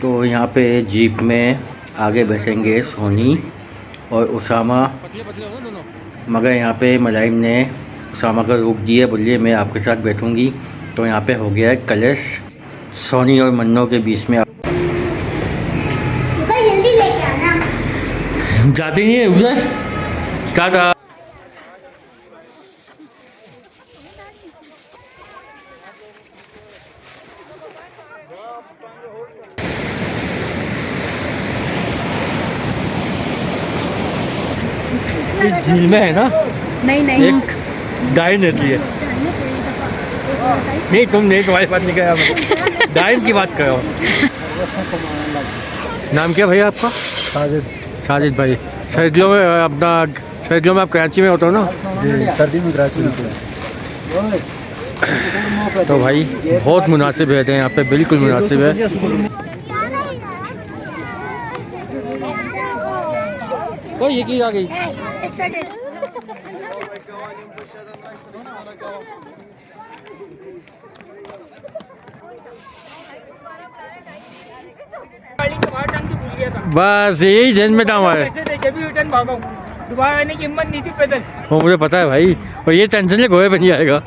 तो यहाँ पे जीप में आगे बैठेंगे सोनी और उसामा, मगर यहाँ पे मलाइम ने उसामा को रोक दिया, बोलिए मैं आपके साथ बैठूंगी। तो यहाँ पे हो गया है कलेश सोनी और मन्नो के बीच में। जल्दी लेके आना। जाती नहीं है उधर। टाटा। झील में है ना? नहीं एक डाइन रहती है। नहीं तुम नहीं, तुम्हारी बात नहीं करा, डाइन की बात करो। नाम क्या भैया आपका? साजिद। साजिद भाई। सर्दियों में आप कराची में होते हो ना? जी, सर्दी में कराची में। तो भाई बहुत मुनासिब रहते हैं यहाँ पे, बिल्कुल मुनासिब है। ओ ये की आ गई। बस यही जन्म में था हमारे। दोबारा आने की हिम्मत नहीं थी पैदल। वो मुझे पता है भाई, और ये टेंशन से गोए बन जाएगा।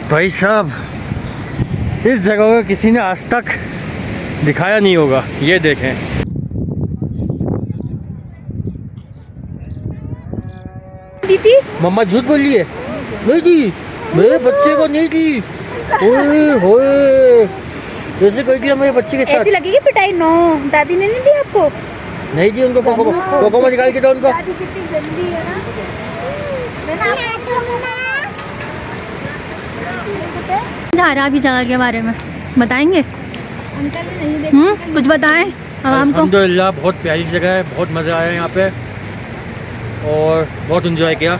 भाई साहब इस जगह को किसी ने आज तक दिखाया नहीं होगा, ये देखें। दीदी मम्मा झूठ बोली है? नहीं जी, मेरे बच्चे को नहीं दी। ओए होए, ऐसे कोई किया मेरे बच्चे के साथ? ऐसी लगेगी पिटाई। नो, दादी ने नहीं दी आपको? नहीं दी उनको। कोको में निकाल के दो उनको। दादी कितनी गंदी है ना। जा रहा अभी जगह के बारे में बताएंगे? अंकल ने नहीं देखा। कुछ बताएं आवाम को। अल्हम्दुलिल्लाह बहुत प्यारी जगह है, बहुत मज़ा आया यहाँ पे और बहुत इन्जॉय किया।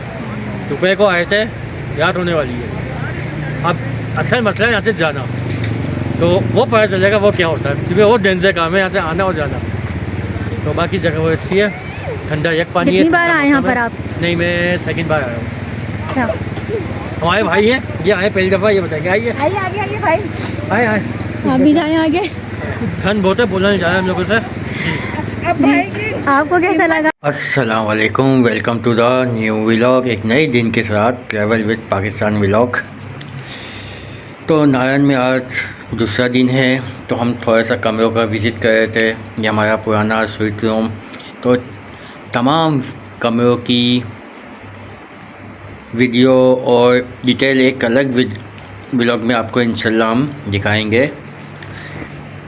दोपहर को आए थे, याद होने वाली है। अब असल मसला है यहाँ से जाना, तो वो पता चलेगा वो क्या होता है, क्योंकि वो दिन से काम है यहाँ से आना और जाना। तो बाकी जगह वो अच्छी है, ठंडा एक पानी है। कितनी बार आए यहाँ पर आप? नहीं, मैं सेकंड बार आया हूँ। अच्छा, हमारे भाई हैं, ये आए पहली दफ़ा, ये बताएंगे। आइए आइए आगे आइए भाई। आए आए। आप भी जाएं आगे। ठंड बहुत है, बोलना नहीं चाह रहे हम लोगों से। जी, आपको कैसा लगा? अस्सलाम वालेकुम, welcome to the new vlog. एक नए दिन के साथ ट्रैवल विद पाकिस्तान व्लॉग। तो नारायण में आज दूसरा दिन है, तो हम थोड़ा सा कमरों का विज़िट कर रहे थे। ये हमारा पुराना स्वीट रूम, तो तमाम कमरों की वीडियो और डिटेल एक अलग व्लॉग में आपको इंशाल्लाह हम दिखाएंगे।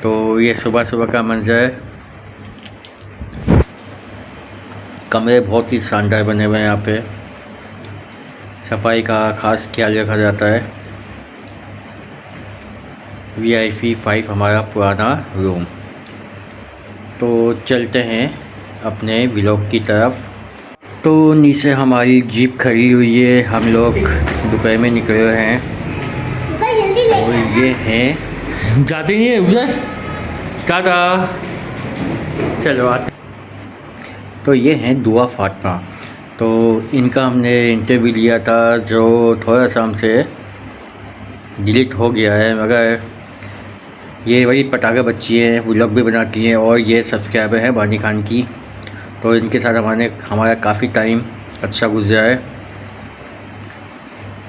तो ये सुबह सुबह का मंजर, कमरे बहुत ही शानदार बने हुए हैं। यहाँ पे सफाई का ख़ास ख्याल रखा जाता है। VIP 5 हमारा पुराना रूम। तो चलते हैं अपने व्लॉग की तरफ। तो नीचे हमारी जीप खड़ी हुई है, हम लोग दोपहर में निकले हुए हैं। जल्दी लेके और आना। ये हैं, जाते नहीं है उधर। टाटा। चलो आते। तो ये हैं दुआ फातिमा। तो इनका हमने इंटरव्यू लिया था, जो थोड़ा सा हमसे डिलीट हो गया है, मगर ये वही पटाखा बच्ची है, व्लॉग भी बनाती हैं और ये सब्सक्राइबर है बानी खान की। तो इनके साथ हमारा काफ़ी टाइम अच्छा गुजरा है।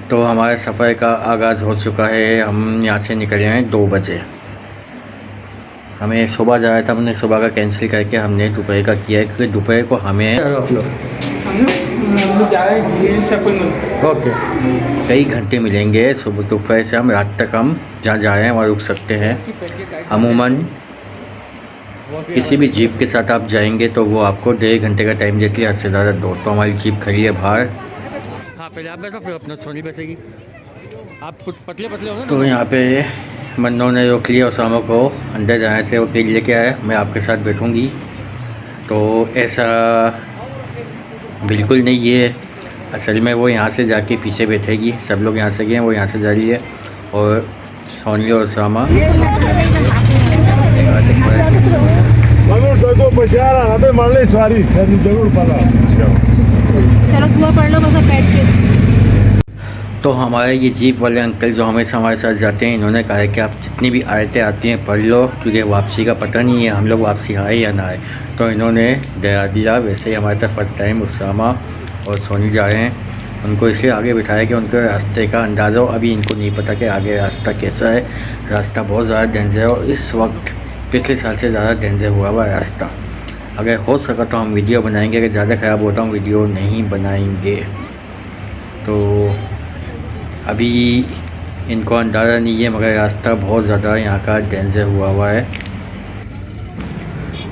तो हमारे सफ़र का आगाज़ हो चुका है। हम यहाँ से निकले हैं 2 बजे। हमें सुबह जाया था, हमने सुबह का कैंसिल करके हमने दोपहर का किया है, क्योंकि दोपहर को हमें ओके कई घंटे मिलेंगे। सुबह दोपहर से हम रात तक हम जहाँ जा रहे हैं वहाँ रुक सकते हैं। अमूमन किसी भी जीप के साथ आप जाएंगे तो वो आपको 1.5 घंटे का टाइम देती है, हद से ज़्यादा 2। तो हमारी जीप खड़ी है बाहर। हाँ पहले आप बैठो, फिर अपना सोनी बैठेगी। आप कुछ पतले हो। तो यहाँ पे मन्नो ने रोक लिया उसामा को अंदर जाने से, वो केक लेके आया, मैं आपके साथ बैठूंगी। तो ऐसा बिल्कुल नहीं है, असल में वो यहाँ से जाके पीछे बैठेगी। सब लोग यहाँ से गए हैं, वो यहाँ से जा रही है और सोनी और उसामा। चलो दुआ पढ़ लो बस अब बैठ के। तो हमारे ये जीप वाले अंकल जो हमेशा हमारे साथ जाते हैं, इन्होंने कहा है कि आप जितनी भी आयतें आती हैं पढ़ लो, क्योंकि वापसी का पता नहीं है हम लोग वापसी आए या ना आए। तो इन्होंने डरा दिया। वैसे ही हमारे साथ फर्स्ट टाइम उसामा और सोनी जा रहे हैं। उनको इसलिए आगे बिठाया कि उनके रास्ते का अंदाज़ा हो। अभी इनको नहीं पता कि आगे रास्ता कैसा है। रास्ता बहुत ज़्यादा डेंजर है और इस वक्त पिछले साल से ज़्यादा डेंजर हुआ हुआ है रास्ता। अगर हो सका तो हम वीडियो बनाएंगे, अगर ज़्यादा ख़राब होता हूँ वीडियो नहीं बनाएंगे। तो अभी इनको अंदाज़ा नहीं है, मगर रास्ता बहुत ज़्यादा यहाँ का डेंजर हुआ है।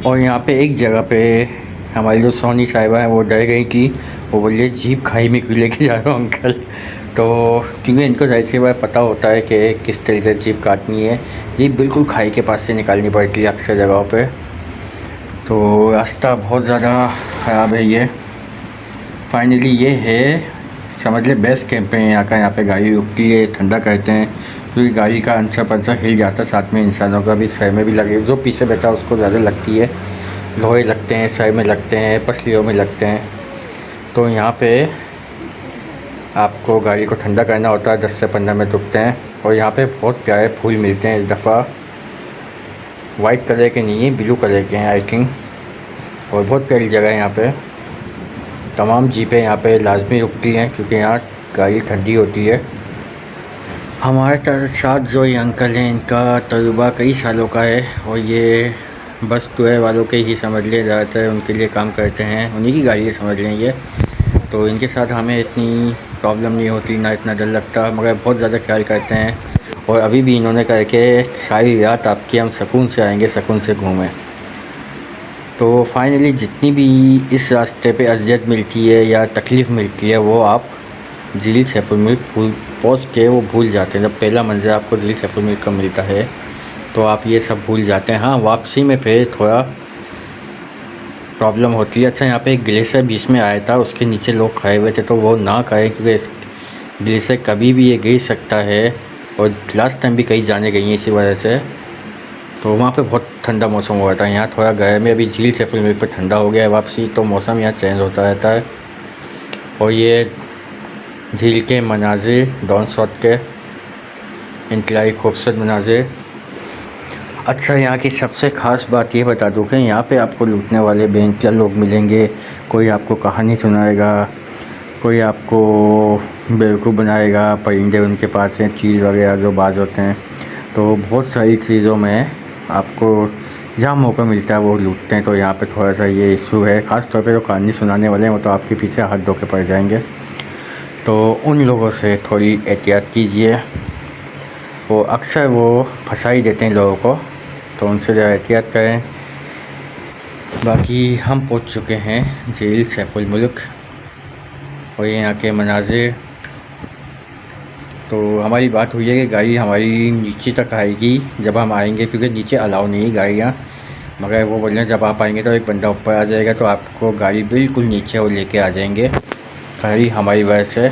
और यहाँ पे एक जगह पे हमारी जो सोनी साहिबा है वो डर गई थी। वो बोलिए जीप खाई में क्यों लेके जा रहा हूँ अंकल। तो क्योंकि इनको जाहिर सी बात पता होता है कि किस तरीके से जीप काटनी है। जीप बिल्कुल खाई के पास से निकालनी पड़ती है अक्सर जगहों पे। तो रास्ता बहुत ज़्यादा ख़राब है ये। फाइनली ये है, समझ ले बेस कैंप है यहाँ का। यहाँ पे गाड़ी रुकती है, ठंडा करते हैं, क्योंकि गाड़ी का अंसा पंसा हिल जाता है। साथ में इंसानों का भी सर में भी लगे, जो पीछे बैठा है उसको ज़्यादा लगती है। लोहे लगते हैं, सर में लगते हैं, पसलियों में लगते हैं। तो यहाँ पे आपको गाड़ी को ठंडा करना होता है। 10 से 15 मिनट रुकते हैं। और यहाँ पे बहुत प्यारे फूल मिलते हैं इस दफ़ा। वाइट कलर के नहीं है, ब्लू कलर के हैं आई थिंक। और बहुत प्यारी जगह है यहाँ पे। तमाम जीपें यहाँ पे लाजमी रुकती हैं, क्योंकि यहाँ गाड़ी ठंडी होती है। हमारे साथ जो ये अंकल हैं, इनका तजुर्बा कई सालों का है। और ये बस टूर वालों के ही समझ लें, ज़्यादातर उनके लिए काम करते हैं, उन्हीं की गाड़ी समझ लें ये। तो इनके साथ हमें इतनी प्रॉब्लम नहीं होती, ना इतना डर लगता, मगर बहुत ज़्यादा ख्याल करते हैं। और अभी भी इन्होंने कहा कि सारी रात आपकी हम सुकून से आएंगे, सुकून से घूमें। तो फाइनली जितनी भी इस रास्ते पे अज़ियत मिलती है या तकलीफ़ मिलती है, वो आप झील सैफुल मुल्क पहुँच के वो भूल जाते हैं। जब पहला मंज़र आपको झील सैफुल मुल्क का मिलता है तो आप ये सब भूल जाते हैं। हाँ, वापसी में फिर थोड़ा प्रॉब्लम होती है। अच्छा, यहाँ पे एक ग्लेशियर बीच में आया था, उसके नीचे लोग खड़े हुए थे, तो वो ना खाए, क्योंकि इस ग्लेशियर कभी भी ये गिर सकता है। और लास्ट टाइम भी कई जाने गई हैं इसी वजह से। तो वहाँ पे बहुत ठंडा मौसम हुआ था। यहाँ थोड़ा गर्म है। अभी झील सैफुल मुल्क पर ठंडा हो गया है वापसी, तो मौसम यहाँ चेंज होता रहता है। और ये झील के मनाजिर, डाउन साउथ के इंतहाई खूबसूरत मनाजिर। अच्छा, यहाँ की सबसे ख़ास बात ये बता दूँ कि यहाँ पे आपको लूटने वाले बेइंतहा लोग मिलेंगे। कोई आपको कहानी सुनाएगा, कोई आपको बेवकूफ़ बनाएगा। परिंदे उनके पास हैं, चील वगैरह जो बाज़ होते हैं। तो बहुत सारी चीज़ों में आपको जहाँ मौका मिलता है वो लूटते हैं। तो यहाँ पे थोड़ा सा ये इशू है। ख़ास तौर पे जो कहानी सुनाने वाले हैं वो तो आपके पीछे हाथ धो के पड़ जाएंगे। तो उन लोगों से थोड़ी एहतियात कीजिए। वो अक्सर वो फंसा ही देते हैं लोगों को, तो उनसे ज़रा एहतियात करें। बाकी हम पहुँच चुके हैं झील सैफुल मुल्क और ये यहाँ के मनाजिर। तो हमारी बात हुई है कि गाड़ी हमारी नीचे तक आएगी जब हम आएंगे, क्योंकि नीचे अलाउ नहीं है गाड़ियाँ। मगर वो बोल रहे हैं जब आप आएंगे तो एक बंदा ऊपर आ जाएगा, तो आपको गाड़ी बिल्कुल नीचे वो लेके आ जाएंगे गाड़ी हमारी वजह से।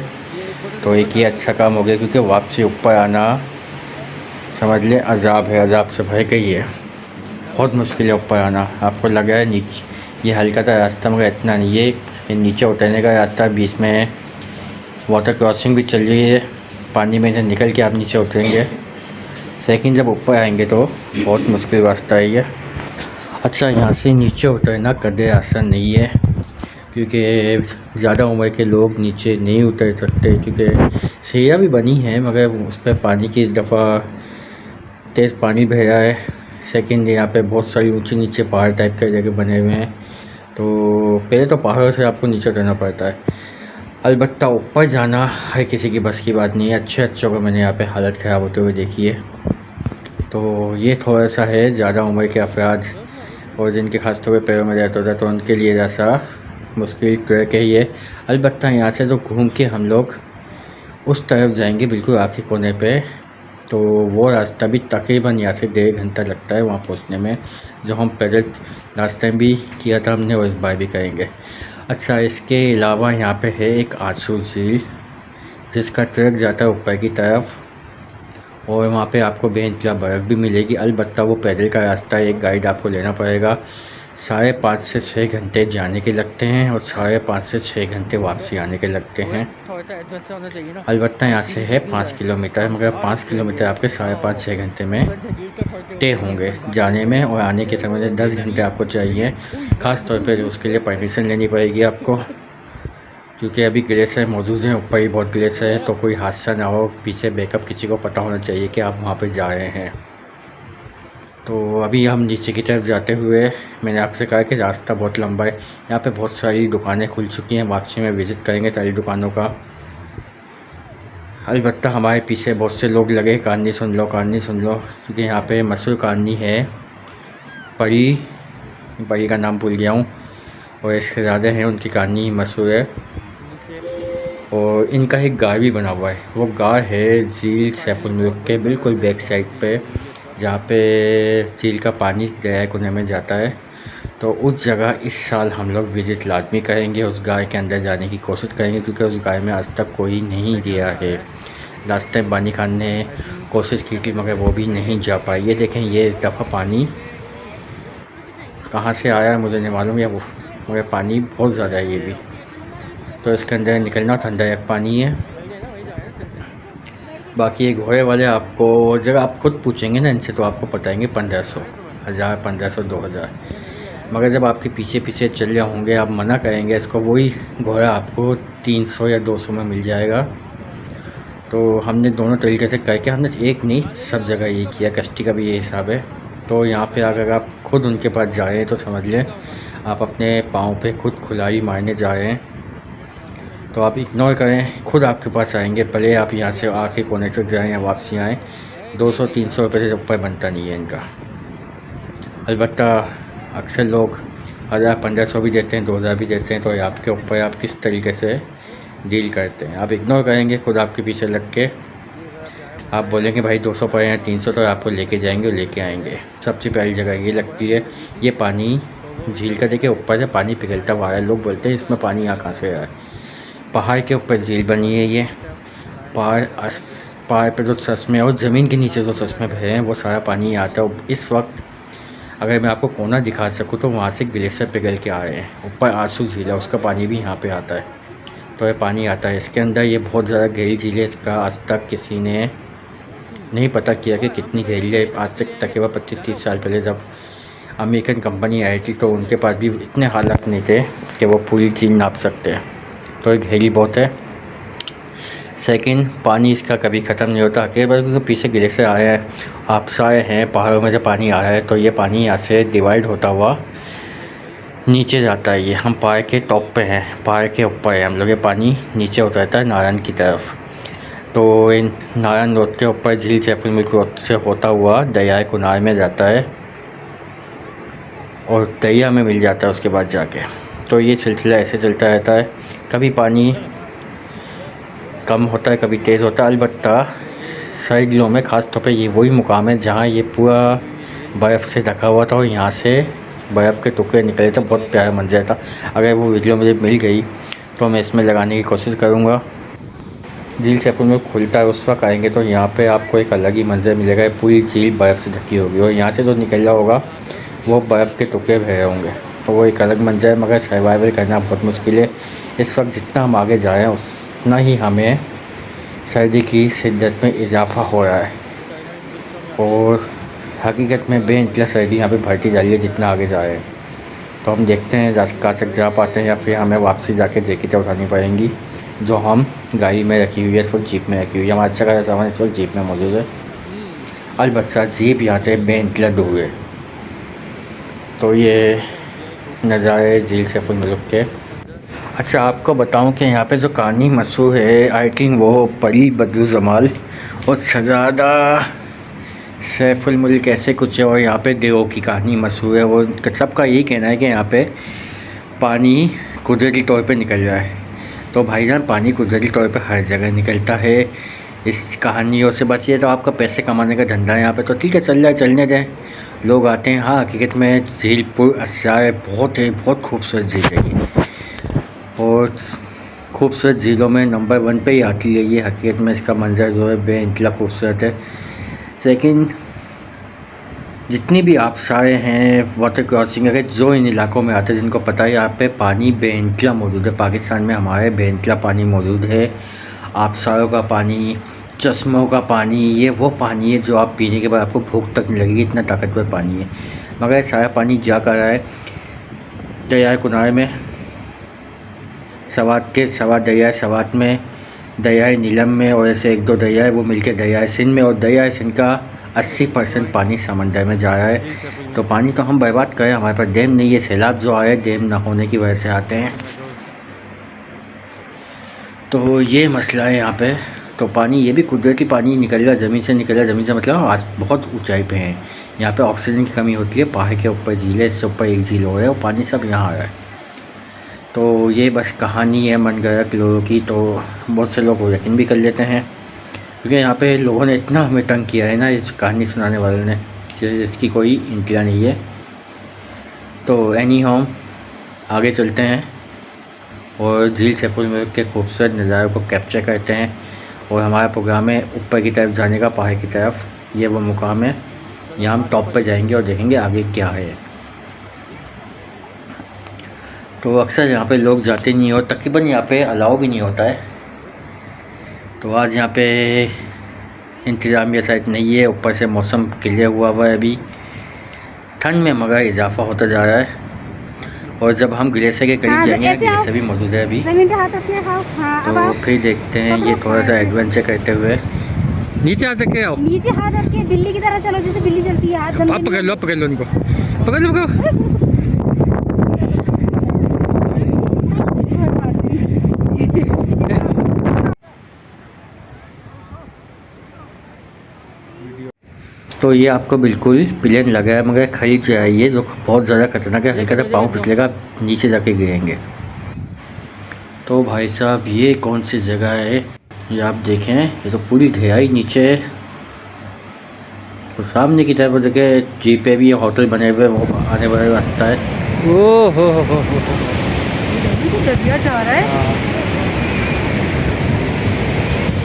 तो एक ये अच्छा काम हो गया, क्योंकि वापसी ऊपर आना समझ लें अज़ाब है, अज़ाब से भय गई है। बहुत मुश्किल है ऊपर आना। आपको लगा है नीचे ये हल्का सा रास्ता, मगर इतना नहीं है। ये नीचे उतरने का रास्ता, बीच में वाटर क्रॉसिंग भी चल रही है। पानी में से निकल के आप नीचे उतरेंगे, सेकंड जब ऊपर आएंगे तो बहुत मुश्किल रास्ता है ये। अच्छा, यहाँ से नीचे उतरना कदे आसान नहीं है, क्योंकि ज़्यादा उम्र के लोग नीचे नहीं उतर सकते, क्योंकि सीढ़ियाँ भी बनी हैं मगर उस पर पानी की इस दफ़ा तेज़ पानी बह रहा है। सेकंड, यहाँ पे बहुत सारी ऊंचे नीचे पहाड़ टाइप के जगह बने हुए हैं। तो पहले तो पहाड़ों से आपको नीचे उतरना पड़ता है। अलबत्ता ऊपर जाना हर किसी की बस की बात नहीं है। अच्छों को मैंने यहाँ पे हालत ख़राब होते हुए देखी है। तो ये थोड़ा सा है ज़्यादा उम्र के अफराद और जिनके खास तौर पर पैरों में दर्द होता है, तो उनके लिए जैसा मुश्किल ट्रैक है ये। अलबत्ता यहाँ से तो घूम के हम लोग उस तरफ जाएंगे बिल्कुल आखिरी कोने पे। तो वो रास्ता भी तकरीबन यहाँ से 1.5 घंटा लगता है वहाँ पहुँचने में, जो हम पैदल लास्ट टाइम भी किया था हमने और इस बार भी करेंगे। अच्छा, इसके अलावा यहाँ पे है एक आंसू झील, जिसका ट्रैक जाता है ऊपर की तरफ। और वहाँ पे आपको बेंतला बर्फ़ भी मिलेगी। अलबत्ता वो पैदल का रास्ता है, एक गाइड आपको लेना पड़ेगा। 5.5 से 6 घंटे जाने के लगते हैं और 5.5 से 6 घंटे वापसी आने के लगते हैं। अलबत्ता यहाँ से है 5 किलोमीटर, मगर 5 किलोमीटर आपके 5.5-6 घंटे में तय होंगे जाने में, और आने के समय 10 घंटे आपको चाहिए। ख़ास तौर पे उसके लिए परमिशन लेनी पड़ेगी आपको, क्योंकि अभी ग्लेशियर मौजूद हैं, ऊपर ही बहुत ग्लेशियर है, तो कोई हादसा ना हो। पीछे बैकअप किसी को पता होना चाहिए कि आप वहाँ पे जा रहे हैं। तो अभी हम नीचे की तरफ जाते हुए, मैंने आपसे कहा कि रास्ता बहुत लंबा है। यहाँ पे बहुत सारी दुकानें खुल चुकी हैं, वापसी में विज़िट करेंगे सारी दुकानों का। अलबत्ता हमारे पीछे बहुत से लोग लगे, कहानी सुन लो कहानी सुन लो, क्योंकि यहाँ पे मशहूर कहानी है। परी का नाम भूल गया हूँ, और इसके ज़्यादा हैं, उनकी कहानी मशहूर है। और इनका एक गार भी बना हुआ है, वो गार है झील सैफुल मुल्क के बिल्कुल बैक साइड पे, जहाँ पे झील का पानी दरिया कोने में जाता है। तो उस जगह इस साल हम लोग विज़िट लाजमी करेंगे, उस गाय के अंदर जाने की कोशिश करेंगे, क्योंकि उस गाय में आज तक कोई नहीं गया है। लास्ट टाइम बानी खान ने कोशिश की थी, मगर वो भी नहीं जा पाई। ये देखें, ये इस दफ़ा पानी कहाँ से आया है मुझे नहीं मालूम, या वो मगर पानी बहुत ज़्यादा है ये भी। तो इसके अंदर निकलना ठंडा पानी है। बाकी ये घोड़े वाले आपको जब आप खुद पूछेंगे ना इनसे, तो आपको बताएंगे 1500, 1000, 1500, 2000। मगर जब आपके पीछे पीछे चल रहे होंगे, आप मना करेंगे इसको, वही घोड़ा आपको 300 या 200 में मिल जाएगा। तो हमने दोनों तरीके से करके, हमने एक नहीं सब जगह ये किया, कश्ती का भी ये हिसाब है। तो यहाँ पे अगर आप खुद उनके पास जा रहे हैं तो समझ लें आप अपने पाँव पे खुद खुलारी मारने जा रहे हैं। तो आप इग्नोर करें, खुद आपके पास आएंगे, भले आप यहाँ से आके कोने तक जाएँ या वापसी आएँ। 200-300 रुपये से ऊपर बनता नहीं है इनका। अलबत्ता अक्सर लोग 1000-1500 भी देते हैं, 2000 भी देते हैं। तो ये आपके ऊपर, आप किस तरीके से डील करते हैं। आप इग्नोर करेंगे, खुद आपके पीछे लग के आप बोलेंगे भाई 200 पड़े हैं, 300, तो आपको लेके जाएंगे और लेके आएंगे। सबसे पहली जगह ये लगती है। ये पानी झील का देखिए ऊपर से पानी पिघलता हुआ है। लोग बोलते हैं इसमें पानी यहाँ कहाँ से आ रहा है। पहाड़ के ऊपर झील बनी है ये। पहाड़ पे जो चश्मे और ज़मीन के नीचे जो चश्मे भरे हैं, वो सारा पानी आता है। इस वक्त अगर मैं आपको कोना दिखा सकूँ तो वहाँ से ग्लेशियर पिघल के आ रहे हैं। ऊपर आंसू झील है, उसका पानी भी यहाँ पे आता है। तो ये पानी आता है इसके अंदर। ये बहुत ज़्यादा गहरी झील है, इसका आज तक किसी ने नहीं पता किया कि कितनी गहरी है। आज से तकरीबन 25-30 साल पहले जब अमेरिकन कंपनी आई थी, तो उनके पास भी इतने हालात नहीं थे कि वो पूरी झील नाप सकते हैं। तो ये गहरी बहुत है। सेकंड, पानी इसका कभी ख़त्म नहीं होता। अकेले क्योंकि पीछे ग्लेशियर आया है, आपसाए हैं, पहाड़ों में से पानी आ रहा है। तो ये पानी यहाँ से डिवाइड होता हुआ नीचे जाता है। ये हम पहाड़ के टॉप पे हैं, पहाड़ के ऊपर है हम लोग। ये पानी नीचे उतरता है नारायण की तरफ। तो इन नारायण रोड के ऊपर झील सैफुल मुल्क रोड से होता हुआ दरिया कुनार में जाता है और दरिया में मिल जाता है उसके बाद जाके। तो ये सिलसिला ऐसे चलता रहता है। कभी पानी कम होता है, कभी तेज़ होता है। अलबत्ता सर्दियों में ख़ास तौर पे ये वही मुकाम है जहाँ ये पूरा बर्फ़ से ढका हुआ था और यहाँ से बर्फ़ के टुकड़े निकले थे। बहुत प्यारा मंजर था। अगर वो वीडियो मुझे मिल गई तो मैं इसमें लगाने की कोशिश करूँगा। झील सैफुल मुल्क खुलता है उस वक्त आएंगे तो यहाँ पे आपको एक अलग ही मंजर मिलेगा। पूरी झील बर्फ़ से ढकी होगी और यहाँ से जो निकल रहा होगा वो बर्फ़ के टुकड़े भरे होंगे। तो वो एक अलग मंजर है, मगर सर्वाइवल करना बहुत मुश्किल है। इस वक्त जितना हम आगे जा रहे हैं उतना ही हमें सर्दी की शिद्दत में इजाफ़ा हो रहा है और हकीकत में बेइंतहा सर्दी यहाँ पे बढ़ती जा रही है जितना आगे जा रहे हैं। तो हम देखते हैं कहाँ तक जा पाते हैं या फिर हमें वापसी जाके जैकेटें उठानी पड़ेंगी जो हम गाड़ी में रखी हुई है, इस वक्त जीप में रखी हुई है। हमारा अच्छा खासा सामान इस वक्त जीप में मौजूद है। अलबत्ता जीप यहाँ से बेइंतहा दूर है। तो ये नज़ारे झील सैफुल मुल्क के। अच्छा, आपको बताऊं कि यहाँ पे जो कहानी मशहूर है, आई थिंक वो परी बदरुज़माल और शहज़ादा सैफुल मुल्क ऐसे कुछ है। और यहाँ पे गिरोह की कहानी मशहूर है। वो सबका यही कहना है कि यहाँ पे पानी कुदरती तौर पे निकल रहा है। तो भाईजान, पानी कुदरती तौर पे हर जगह निकलता है। इस कहानियों से बस ये तो आपका पैसे कमाने का धंधा है यहाँ पे, तो ठीक है, चल जाए, चलने दें, लोग आते हैं। हाँ, हकीकत में झील पुरअसरार बहुत है, बहुत खूबसूरत झील है ये और खूबसूरत झीलों में नंबर 1 पे ही आती है ये। हकीकत में इसका मंजर जो है बेइंतहा खूबसूरत है। सेकंड, जितनी भी आप सारे हैं वाटर क्रॉसिंग अगर जो इन इलाकों में आते हैं जिनको पता है यहाँ पे पानी बेइंतला मौजूद है। पाकिस्तान में हमारे बेइंतला पानी मौजूद है। आबशारों का पानी, चश्मों का पानी, ये वो पानी है जो आप पीने के बाद आपको भूख तक नहीं लगेगी, इतना ताकतवर पानी है। मगर ये सारा पानी जा कर रहा है दरियाए कुनार में, सवात के सवात दरियाए सवात में, दरियाए नीलम में, और ऐसे एक दो दरियाए वो मिलकर दरियाए सिंध में। और दरियाए सिंध का 80% पानी समंदर में जा रहा है। तो पानी तो हम बर्बाद करें, हमारे पास डैम नहीं है। सैलाब जो आए डैम ना होने की वजह से आते हैं। तो ये मसला है यहाँ पे। तो पानी ये भी कुदरती पानी निकलेगा ज़मीन से, निकलेगा ज़मीन से मतलब आज बहुत ऊंचाई पे हैं। यहाँ पे ऑक्सीजन की कमी होती है। पहाड़ के ऊपर झील है, इससे ऊपर एक झील हो रहा है और पानी सब यहाँ आ रहा है। तो ये बस कहानी है मनगढ़ंत लोगों की। तो बहुत से लोग यकीन भी कर लेते हैं क्योंकि यहाँ पे लोगों ने इतना हमें तंग किया है ना इस कहानी सुनाने वालों ने कि इसकी कोई इंतहा नहीं है। तो एनी होम आगे चलते हैं और झील सैफुल मुल्क के खूबसूरत नज़ारों को कैप्चर करते हैं। और हमारा प्रोग्राम है ऊपर की तरफ जाने का, पहाड़ की तरफ। ये वो मुकाम है, यहाँ हम टॉप पर जाएंगे और देखेंगे आगे क्या है। तो अक्सर यहाँ पे लोग जाते नहीं और तकरीबन यहाँ पे अलाउ भी नहीं होता है। तो आज यहाँ पे इंतज़ाम ये शायद नहीं है। ऊपर से मौसम क्लियर हुआ है अभी, ठंड में मगर इजाफा होता जा रहा है। और जब हम ग्लेशियर के करीब जाएंगे, ग्लेशियर भी मौजूद है अभी, तो फिर देखते हैं। ये थोड़ा सा एडवेंचर करते हुए नीचे आ सके। आओ नीचे हाथ रख के बिल्ली की तरह चलो, जैसे बिल्ली चलती है। हाथ आप पकड़ लो इनको, पकड़ लो। तो ये आपको बिल्कुल प्लेन लगा है मगर खरीद जाइए, जो बहुत ज़्यादा खतरनाक है। हल्का सा पाँव फिसलेगा, नीचे जाके गिरेंगे। तो भाई साहब ये कौन सी जगह है ये आप देखें, ये तो पूरी ढेराई नीचे है। तो सामने की तरफ देखें जीपे भी होटल बने हुए, वो आने वाला रास्ता है। ओ हो दरिया जा रहा है।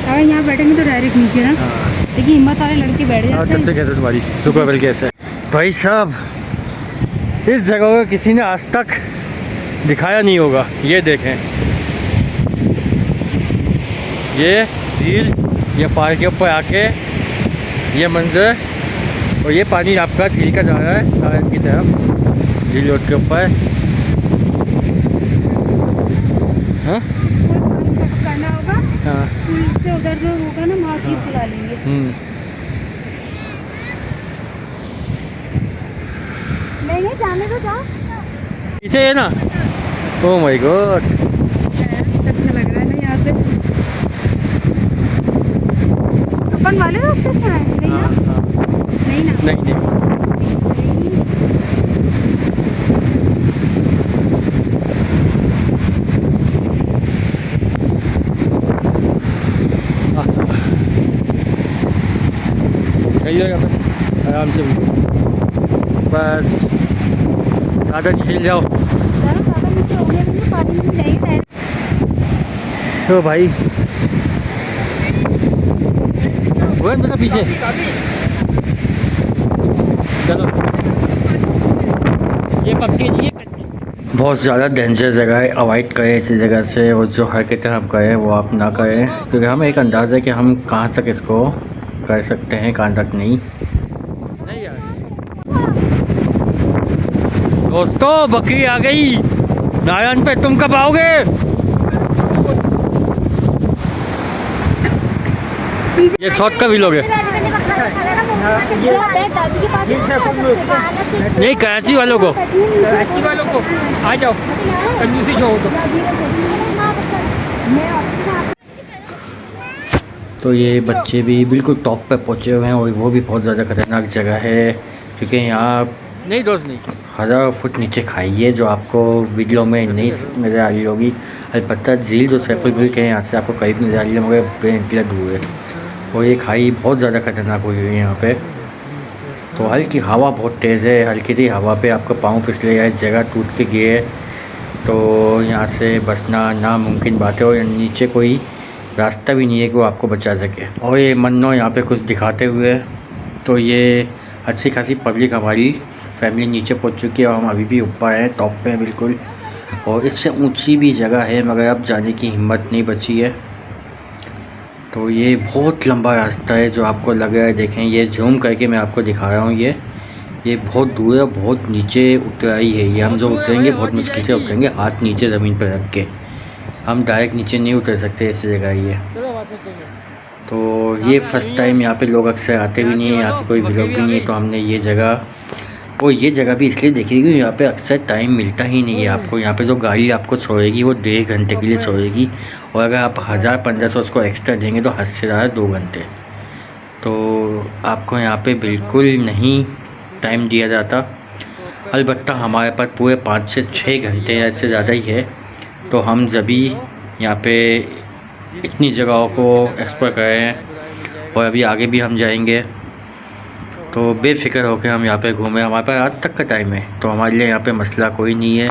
अगर यहाँ बैठेंगे तो डायरेक्ट नीचे ना, देखिए हिम्मत वाले लड़के बैठ जाते हैं। कैसे तुम्हारी रुको बल्कि ऐसे भाई साहब, इस जगह को किसी ने आज तक दिखाया नहीं होगा। ये देखें, ये झील, ये पहाड़ के ऊपर आके ये मंजर, और ये पानी आपका झील का जा रहा है नारायण की तरफ, झील रोड के ऊपर। हाँ करना होगा, हाँ पुल से उधर जो होगा ना वहाँ जीप बुला लेंगे। नहीं जाने तो जाओ, पीछे है ना। ओह माय गॉड, अच्छा लग रहा है ना यहाँ से। अपन वाले रास्ते से आए नहीं ना? नहीं ना, नहीं आराम से बस, ज़्यादा नीचे जाओ। ज़्यादा नीचे हो गया तो पानी में जाएगी। तो भाई वो मेरा पीछे चलो, ये पक्की नहीं है। बहुत ज़्यादा डेंजर जगह है, अवॉइड करें ऐसी जगह से। और जो हरकतें हम करें वो आप ना करें, क्योंकि हमें एक अंदाज़ा है कि हम कहाँ तक इसको कर सकते हैं, कहाँ तक नहीं। यार दोस्तों, बकरी आ गई नारायण पे, तुम कब आओगे? ये शॉर्ट का भी लोग है नहीं, कराची वालों को आ जाओ, कंजूसी जो हो तो ये बच्चे भी बिल्कुल टॉप पे पहुँचे हुए हैं। और वो भी बहुत ज़्यादा खतरनाक जगह है, क्योंकि यहाँ नहीं दोस्त नहीं, 1000 फुट नीचे खाई है जो आपको वीडियो में नहीं नज़र आ रही होगी। अलबत्ता झील जो सैफुल मुल्क है यहाँ से आपको करीब नज़र आ रही है, मगर बेइंतहा दूर है। और ये खाई बहुत ज़्यादा खतरनाक हुई है यहाँ पे। तो हल्की हवा बहुत तेज़ है, हल्की सी हवा पे आपका पाँव फिसले या जगह टूट के गिरे तो यहाँ से बचना नामुमकिन बात है। और नीचे कोई रास्ता भी नहीं है कि वो आपको बचा सके। और ये मन्नो यहाँ पे कुछ दिखाते हुए तो ये अच्छी खासी पब्लिक हमारी फैमिली नीचे पहुंच चुकी है और हम अभी भी ऊपर हैं, टॉप पे हैं बिल्कुल। और इससे ऊंची भी जगह है मगर अब जाने की हिम्मत नहीं बची है। तो ये बहुत लंबा रास्ता है जो आपको लग रहा है। देखें, ये जूम करके मैं आपको दिखा रहा हूँ। ये बहुत दूर है, बहुत नीचे उतराई है। ये हम जो उतरेंगे बहुत मुश्किल से उतरेंगे, हाथ नीचे ज़मीन पर रख के। हम डायरेक्ट नीचे नहीं उतर सकते, ऐसी जगह ये। तो ये फ़र्स्ट टाइम यहाँ पे लोग अक्सर आते भी नहीं हैं, यहाँ पे कोई व्लॉग भी नहीं है। तो हमने ये जगह भी इसलिए देखी क्योंकि यहाँ पे अक्सर टाइम मिलता ही नहीं है आपको। यहाँ पे जो गाड़ी आपको छोड़ेगी वो 1.5 घंटे के लिए छोड़ेगी, और अगर आप 1000-1500 उसको एक्स्ट्रा देंगे तो हद से ज़्यादा 2 घंटे। तो आपको यहाँ पे बिल्कुल नहीं टाइम दिया जाता। अलबत्ता हमारे पास पूरे 5 से 6 घंटे या इससे ज़्यादा ही है। तो हम जब भी यहाँ पे इतनी जगहों को एक्सप्लोर कर रहे हैं और अभी आगे भी हम जाएंगे, तो बेफिक्र होकर हम यहाँ पे घूमें। हमारे पास रात तक का टाइम है, तो हमारे लिए यहाँ पे मसला कोई नहीं है।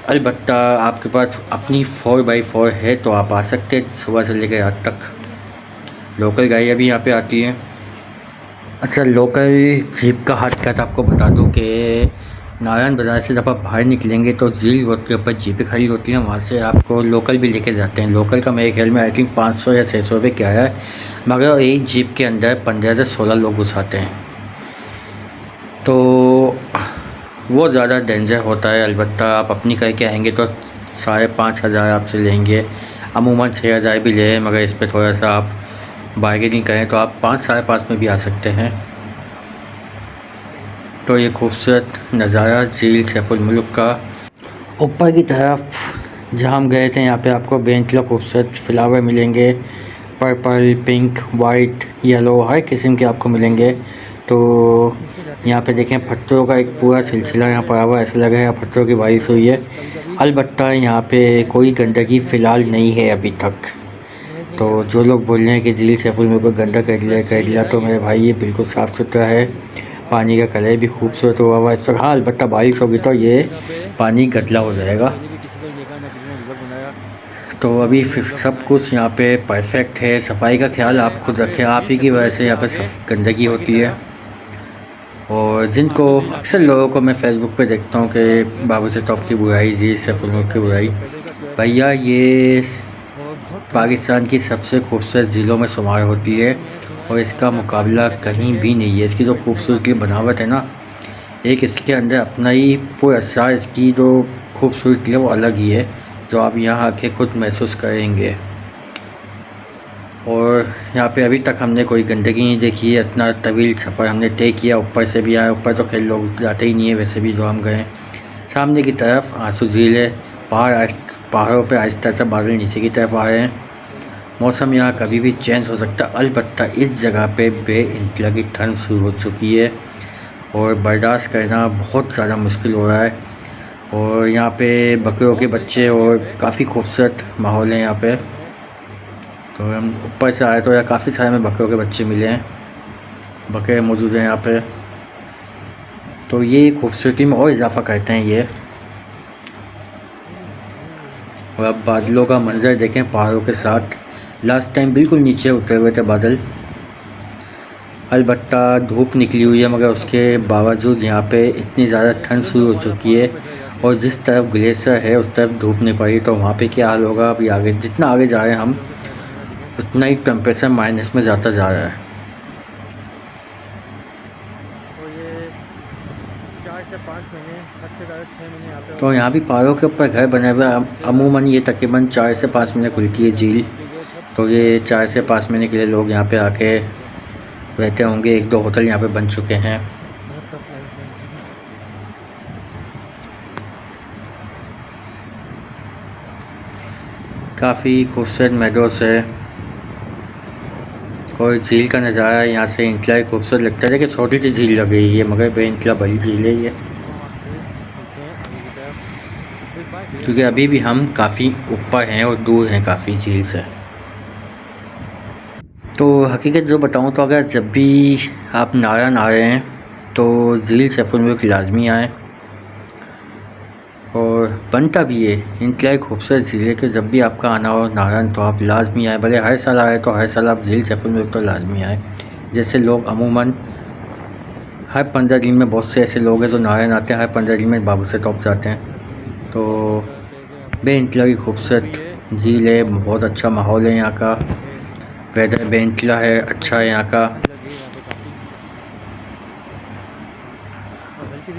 अलबत्ता आपके पास अपनी 4x4 है तो आप आ सकते हैं सुबह से लेकर रात तक। लोकल गाड़ियाँ भी यहाँ पे आती हैं। अच्छा, लोकल जीप का हरकत आपको बता दूं कि नारायण बाज़ार से जब आप बाहर निकलेंगे तो झील रोड के ऊपर जीपें खड़ी होती हैं, वहाँ से आपको लोकल भी लेके जाते हैं। लोकल का मेरे ख्याल में आई थिंक 500 या 600 रुपये क्या है, मगर एक जीप के अंदर 15 से 16 लोग घुसाते हैं। तो वो ज़्यादा डेंजर होता है। अलबत्ता आप अपनी करके आएंगे तो 5,500 आपसे लेंगे, अमूमन 6,000 भी ले, मगर इस पर थोड़ा सा आप बार्गेनिंग करें तो आप 5-5.5 में भी आ सकते हैं। तो ये खूबसूरत नज़ारा झील सैफुल मुल्क का। ऊपर की तरफ जहाँ हम गए थे यहाँ पे आपको बेंतला खूबसूरत फ्लावर मिलेंगे, पर्पल, पिंक, वाइट, येलो, हर किस्म के आपको मिलेंगे। तो यहाँ पे देखें पत्थरों का एक पूरा सिलसिला यहाँ पड़ा हुआ, ऐसा लग रहा है पत्थरों की बारिश हुई है। अलबत्ता यहाँ पे कोई गंदगी फ़िलहाल नहीं है अभी तक। तो जो लोग बोल रहे हैं कि झील सैफुल मुल्क को गंदा कर दिया, तो मेरे भाई ये बिल्कुल साफ़ सुथरा है। पानी का कलर भी खूबसूरत हुआ हुआ इस वक्त। हाँ, अलबत्ता बारिश होगी तो ये पानी गदला हो जाएगा। तो अभी फिर सब कुछ यहाँ पे परफेक्ट है। सफाई का ख्याल आप खुद रखें, आप ही की वजह से यहाँ पे गंदगी होती है। और जिनको अक्सर लोगों को मैं फ़ेसबुक पे देखता हूँ कि बाबू से टॉप की बुराई, झील सैफुल मुल्क की बुराई, भैया ये पाकिस्तान की सबसे खूबसूरत ज़िलों में शुमार होती है और इसका मुकाबला कहीं भी नहीं है। इसकी जो खूबसूरती बनावट है ना, एक इसके अंदर अपना ही पूरा असर, इसकी जो खूबसूरती है वो अलग ही है, जो आप यहाँ आके खुद महसूस करेंगे। और यहाँ पे अभी तक हमने कोई गंदगी नहीं देखी है। इतना तवील सफ़र हमने तय किया, ऊपर से भी आए। ऊपर तो खैर लोग जाते ही नहीं है वैसे भी जो हम गए। सामने की तरफ आंसू झील है, पहाड़ों पे आहिस्ता से बादल नीचे की तरफ आ रहे हैं। मौसम यहाँ कभी भी चेंज हो सकता है। अलबत्ता इस जगह पे बेइंतहा की ठंड शुरू हो चुकी है और बर्दाश्त करना बहुत ज़्यादा मुश्किल हो रहा है। और यहाँ पे बकरियों के बच्चे और काफ़ी खूबसूरत माहौल है यहाँ पे। तो हम ऊपर से आए तो यहाँ काफ़ी सारे में बकरियों के बच्चे मिले हैं, बकरे मौजूद हैं यहाँ पे। तो ये खूबसूरती में और इजाफ़ा करते हैं ये। और अब बादलों का मंजर देखें पहाड़ों के साथ। लास्ट टाइम बिल्कुल नीचे उतरे हुए थे बादल। अलबत्ता धूप निकली हुई है, मगर उसके बावजूद यहाँ पे इतनी ज़्यादा ठंड शुरू हो चुकी है और जिस तरफ ग्लेशियर है उस तरफ धूप नहीं पड़ी। तो वहाँ पे क्या हाल होगा अभी आगे, जितना आगे जा रहे हैं हम उतना ही टेम्परेचर माइनस में जाता जा रहा है। तो यहाँ भी पहाड़ों के ऊपर घर बने हुए हैं। अमूमन ये तकरीबन 4 से 5 महीने खुलती है झील। तो ये 4 से 5 महीने के लिए लोग यहाँ पे आके रहते होंगे। 1-2 होटल यहाँ पे बन चुके हैं। काफ़ी खूबसूरत मेडोस है और झील का नज़ारा यहाँ से इंतलाई खूबसूरत लगता है। कि छोटी सी झील लग रही है मगर बेइंतहा बड़ी झील है ये, क्योंकि अभी भी हम काफ़ी ऊपर हैं और दूर हैं काफ़ी झील से। तो हकीकत जो बताऊँ तो अगर जब भी आप नारायण आ रहे हैं तो झील सैफुल मुल्क लाजमी आएँ। और बनता भी है, इंतलाई खूबसूरत झील है कि जब भी आपका आना हो नारायण तो आप लाजमी आए। भले हर साल आए तो हर साल आप झील सैफुल मुल्क तो लाजमी आए। जैसे लोग अमूमन हर 15 दिन में बहुत से ऐसे लोग हैं जो नारायण आते हैं, हर 15 दिन में बाबू से टॉप जाते हैं। तो बेइंतला की खूबसूरत झील है, बहुत अच्छा माहौल है यहाँ का, वेदर बेइंतला है, अच्छा है यहाँ का।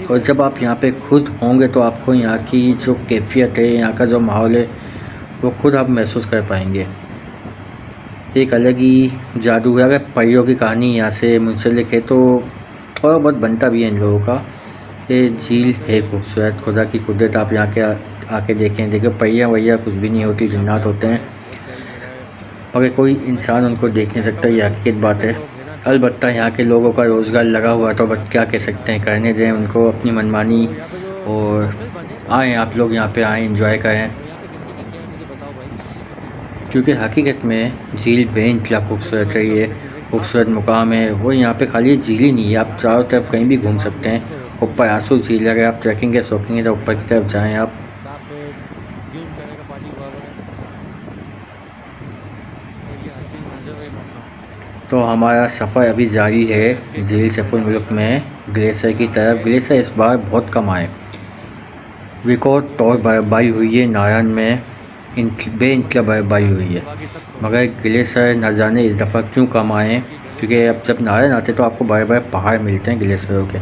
और जब आप यहाँ पे खुद होंगे तो आपको यहाँ की जो कैफियत है, यहाँ का जो माहौल है, वो खुद आप महसूस कर पाएंगे। एक अलग ही जादू है। अगर परियों की कहानी यहाँ से मुझसे लिखे तो थोड़ा बहुत बनता भी है इन लोगों का। ये झील है खूबसूरत, खुदा की कुदरत। आप यहाँ के आके देखें। देखिए परियाँ वैया कुछ भी नहीं होती, जिन्नात होते हैं। अगर कोई इंसान उनको देख नहीं सकता, ये हकीकत बात है। अलबत्ता यहाँ के लोगों का रोज़गार लगा हुआ है, तो बस क्या कह सकते हैं, करने दें उनको अपनी मनमानी। और आएँ आप लोग यहाँ पे आएँ, एंजॉय करें, क्योंकि हकीकत में झील बेइंतला खूबसूरत है। ये खूबसूरत मुकाम है। वो यहाँ पे खाली झील ही नहीं है, आप चारों तरफ कहीं भी घूम सकते हैं। ऊपर आंसू झील, अगर आप ट्रैकिंग के शौकीन हैं तो ऊपर की तरफ जाएँ आप। तो हमारा सफ़र अभी जारी है झील सैफुल मुल्क में ग्लेशियर की तरफ। ग्लेशियर इस बार बहुत कम आए, रिकॉर्ड तौर बर्फबारी हुई है नारायण में, बेइंतला बर्फबारी हुई है। मगर ग्लेशियर न जाने इस दफ़ा क्यों कम आए, क्योंकि अब जब नारायण आते तो आपको बड़े बड़े पहाड़ मिलते हैं ग्लेशियरों के,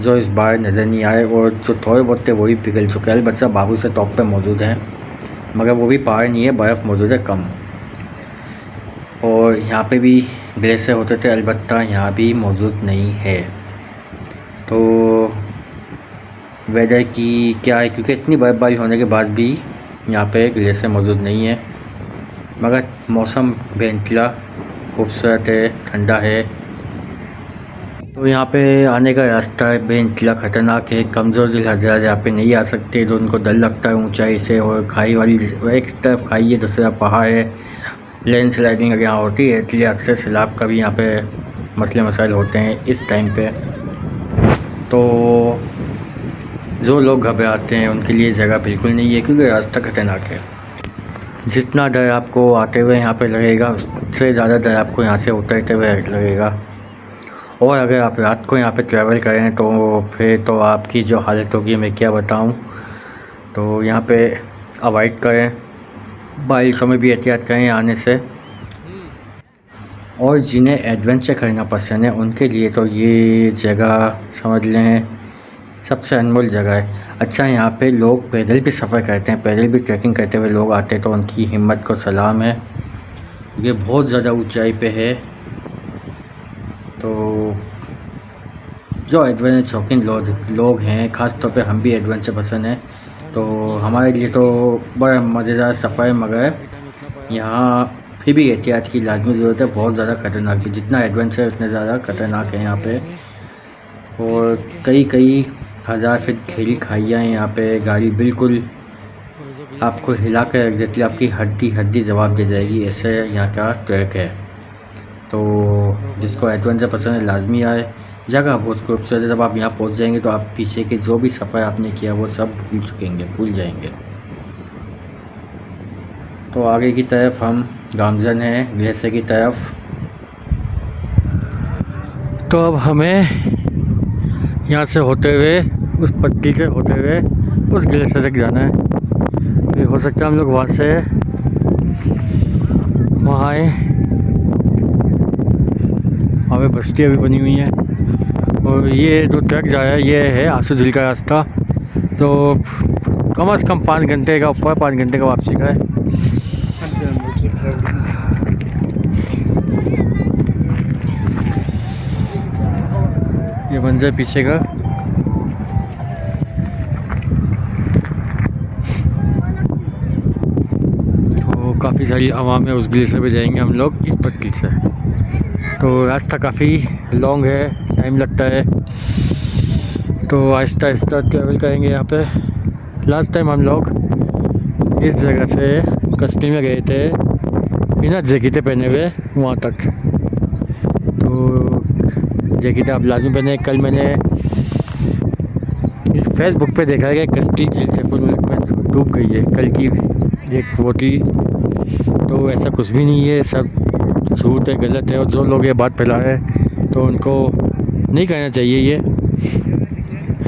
जो इस बार नज़र नहीं आए। और जो थोड़े बहुत थे वो भी पिघल चुके हैं। अलबत्ता बाबू से टॉप पे मौजूद हैं, मगर वो भी पहाड़ नहीं है, बर्फ़ मौजूद है कम। और यहाँ पे भी ग्लेशियर होते थे, अलबत्ता यहाँ भी मौजूद नहीं है। तो वेदर की क्या है, क्योंकि इतनी बर्फबारी होने के बाद भी यहाँ पे ग्लेशियर मौजूद नहीं है। मगर मौसम बेइंतला खूबसूरत है, ठंडा है। तो यहाँ पे आने का रास्ता बेइंतला ख़तरनाक है। कमज़ोर दिल हज़रात यहाँ पे नहीं आ सकते, तो उनको डर लगता है ऊंचाई से। और खाई वाली, एक तरफ खाई है, दूसरी तरफ पहाड़ है। लैंड स्लाइडिंग अगर यहाँ होती है, इसलिए अक्सर सैलाब का भी यहाँ पे मसले मसाइल होते हैं इस टाइम पे। तो जो लोग घबराते हैं उनके लिए जगह बिल्कुल नहीं है, क्योंकि रास्ता ख़तरनाक है। जितना डर आपको आते हुए यहाँ पे लगेगा, उससे ज़्यादा डर आपको यहाँ से उतरते हुए लगेगा। और अगर आप रात को यहाँ पे ट्रैवल करें तो फिर तो आपकी जो हालत होगी मैं क्या बताऊँ। तो यहाँ पे अवॉइड करें, बारिशों में भी एहतियात करें आने से। और जिन्हें एडवेंचर करना पसंद है उनके लिए तो ये जगह समझ लें सबसे अनमोल जगह है। अच्छा, यहाँ पे लोग पैदल भी सफ़र करते हैं, पैदल भी ट्रैकिंग करते हुए लोग आते हैं, तो उनकी हिम्मत को सलाम है। ये बहुत ज़्यादा ऊंचाई पे है। तो जो एडवेंचर शौकीन लोग हैं, ख़ास तौर पे हम भी एडवेंचर पसंद है, तो हमारे लिए तो बड़ा मज़ेदार सफ़र है। मगर यहाँ फिर भी एहतियात की लाजमी ज़रूरत है, बहुत ज़्यादा ख़तरनाक भी। जितना एडवेंचर उतने ज़्यादा ख़तरनाक है यहाँ पे। और कई हज़ार फीट गहरी खाइयाँ हैं यहाँ पे। गाड़ी बिल्कुल आपको हिला कर रख देती है, आपकी हड्डी जवाब दे जाएगी, ऐसे यहाँ का ट्रैक है। तो जिसको एडवेंचर पसंद है लाजमी आए। जगह बहुत खूबसूरत है। जब आप यहाँ पहुँच जाएंगे तो आप पीछे के जो भी सफ़र आपने किया वो सब भूल जाएंगे। तो आगे की तरफ हम गामजन हैं, ग्लेशियर की तरफ। तो अब हमें यहाँ से होते हुए, उस पट्टी से होते हुए उस ग्लेशियर तक जाना है। फिर हो सकता है हम लोग वहाँ से वहाँ आए। वहाँ पे बस्ती अभी बनी हुई है। और ये जो ट्रैक जा रहा है ये है आंसू झील का रास्ता। तो कम से कम 5 घंटे का, ऊपर 5 घंटे का वापसी का है। ये मंजर पीछे का। तो काफ़ी सारी आवाम है, उस ग्लेशियर पे जाएंगे हम लोग इस पट्टी से। तो रास्ता काफ़ी लॉन्ग है, टाइम लगता है। तो आहिस्ता आहिस्ता ट्रैवल करेंगे यहाँ पे। लास्ट टाइम हम लोग इस जगह से कश्ती में गए थे बिना जैकेटें पहने हुए वहाँ तक। तो जैकेटें आप लाजमी पहने। कल मैंने फेसबुक पे देखा है कि कश्ती झील सैफुल मुल्क में डूब गई है, कल की एक वो थी। तो ऐसा कुछ भी नहीं है, सब झूठ है, गलत है। और जो लोग ये बात फैला रहे हैं तो उनको नहीं करना चाहिए ये।